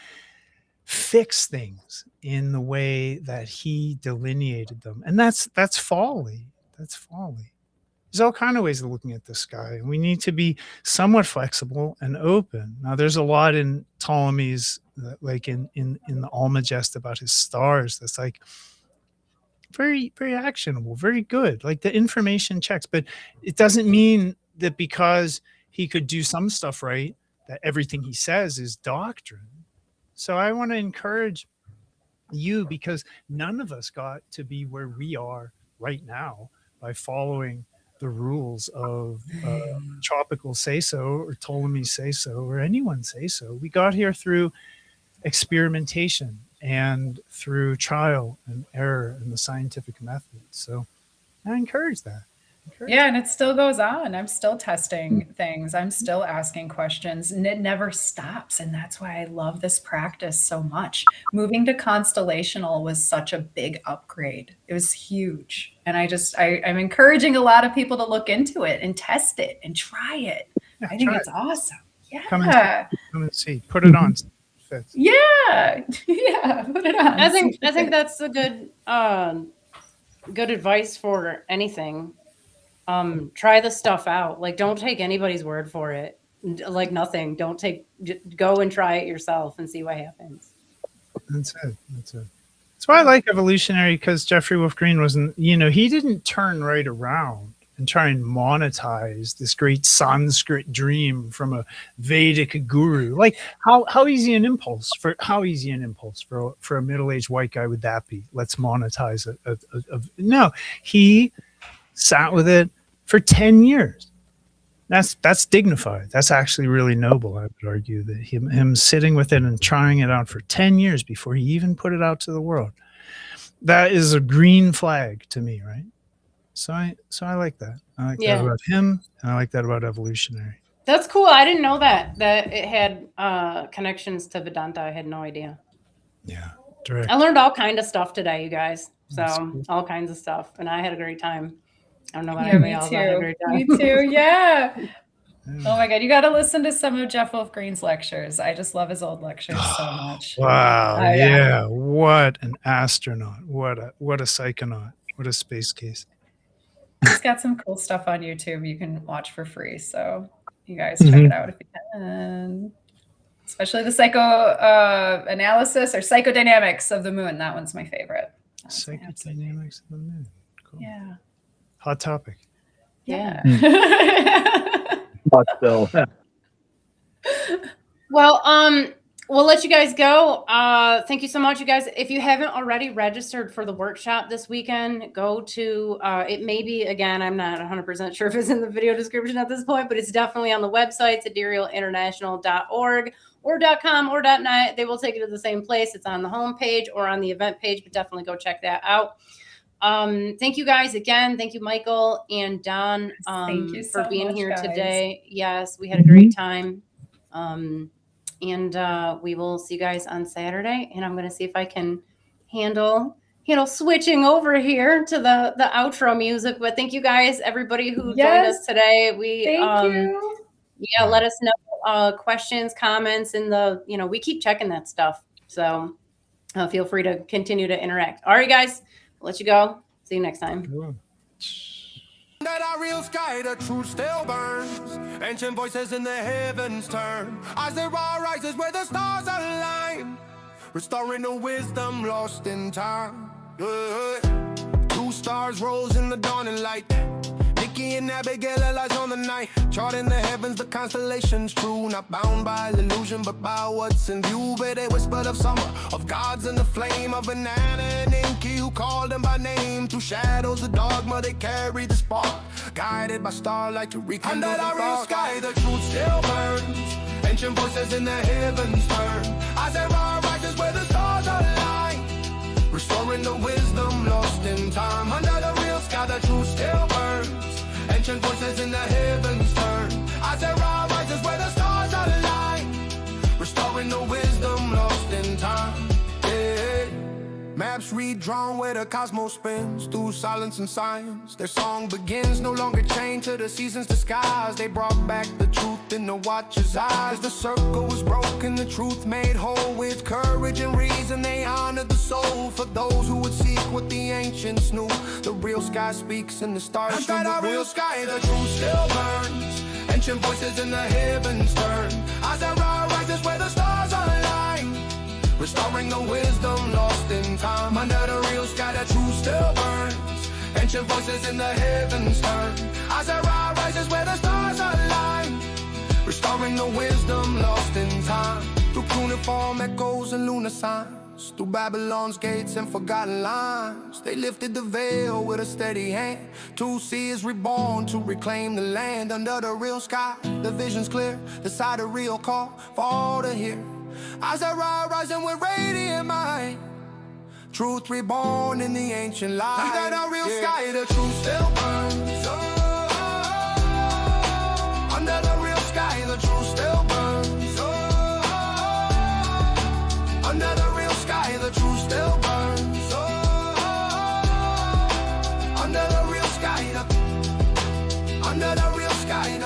fix things in the way that he delineated them, and that's folly. That's folly. There's all kind of ways of looking at the sky, and we need to be somewhat flexible and open. Now, there's a lot in Ptolemy's, like in the Almagest about his stars, that's like very, very actionable, very good. Like the information checks, but it doesn't mean that because he could do some stuff right, that everything he says is doctrine. So I want to encourage you, because none of us got to be where we are right now by following the rules of tropical say-so or Ptolemy say-so or anyone say-so. We got here through experimentation and through trial and error in the scientific method. So I encourage that. Yeah, and it still goes on. I'm still testing things. I'm still asking questions, and it never stops. And that's why I love this practice so much. Moving to Constellational was such a big upgrade. It was huge. And I'm encouraging a lot of people to look into it and test it and try it. Yeah, I think it's awesome. Yeah. Come and see. Put it on. Yeah. Yeah. Put it on. I think that's a good advice for anything. Try the stuff out. Like, don't take anybody's word for it. Like nothing. Go and try it yourself and see what happens. That's it. That's why I like evolutionary, because Jeffrey Wolf Green wasn't, he didn't turn right around and try and monetize this great Sanskrit dream from a Vedic guru. Like how easy an impulse for a middle-aged white guy would that be? Let's monetize it. No, he sat with it for 10 years. That's dignified. That's actually really noble, I would argue, that him sitting with it and trying it out for 10 years before he even put it out to the world. That is a green flag to me, right? So I like that. I like that about him, and I like that about evolutionary. That's cool. I didn't know that it had connections to Vedanta. I had no idea. Yeah, direct. I learned all kind of stuff today, you guys. So cool. All kinds of stuff, and I had a great time. I don't know about anybody else. I had a great time. Me too. Yeah. Oh my God, you got to listen to some of Jeff Wolf Green's lectures. I just love his old lectures so much. Wow. Yeah. What an astronaut. What a psychonaut. What a space case. He's got some cool stuff on YouTube you can watch for free. So You guys check it out if you can. Especially the analysis or psychodynamics of the moon. That one's my favorite. Psychodynamics of the moon. Cool. Yeah. Hot topic. Yeah. But still. Well, we'll let you guys go. Thank you so much, you guys. If you haven't already registered for the workshop this weekend, go to, it may be, again, I'm not 100% sure if it's in the video description at this point, but it's definitely on the website, siderealinternational.org or .com or .net. They will take you to the same place. It's on the home page or on the event page, but definitely go check that out. Thank you guys again. Thank you, Michael and Don, Thank you so for being much, here guys. today. Yes, we had a great time. And we will see you guys on Saturday. And I'm going to see if I can handle switching over here to the outro music. But thank you guys, everybody who joined us today. Thank you. Yeah, let us know questions, comments, and we keep checking that stuff. So feel free to continue to interact. All right, guys, I'll let you go. See you next time. Cool. That our real sky, the truth still burns. Ancient voices in the heavens turn. ISAA rises where the stars align, restoring the wisdom lost in time. Two stars rose in the dawning light. Nikki and Abigail lies on the night. Charting the heavens, the constellations true. Not bound by illusion, but by what's in view. But they whispered of summer, of gods in the flame, of Banana and Inky who called them by name. Through shadows of dogma, they carry the spark, guided by starlight to rekindle the dark. Under the real sky, the truth still burns. Ancient voices in the heavens turn. ISAA rises where the stars align, restoring the wisdom lost in time. Under the real sky, the truth still burns. Ancient voices in the heavens turn. ISAA rises where the stars align, restoring the wisdom lost in time. Yeah. Maps redrawn where the cosmos spins through silence and science. Their song begins, no longer chained to the season's disguise. They brought back the truth in the watcher's eyes. The circle was broken, the truth made whole. With courage and reason, they honored the soul. For those who would seek what the ancients knew, the real sky speaks and the stars stream. Under the real sky, the truth still burns. Ancient voices in the heavens turn. ISAA rises where the stars align, restoring the wisdom lost in time. Under the real sky, the truth still burns. Ancient voices in the heavens turn. ISAA rises where the stars align, restoring the wisdom lost in time. Through cuneiform echoes and lunar signs, through Babylon's gates and forgotten lines, they lifted the veil with a steady hand. To see is reborn to reclaim the land. Under the real sky, the vision's clear. The sidereal call for all to hear. ISAA rising with radiant mind, truth reborn in the ancient light. Under the real sky, the truth still burns. Under the real sky, the truth still burns. Under the real sky, the truth still burns. Under the real sky, under the real sky,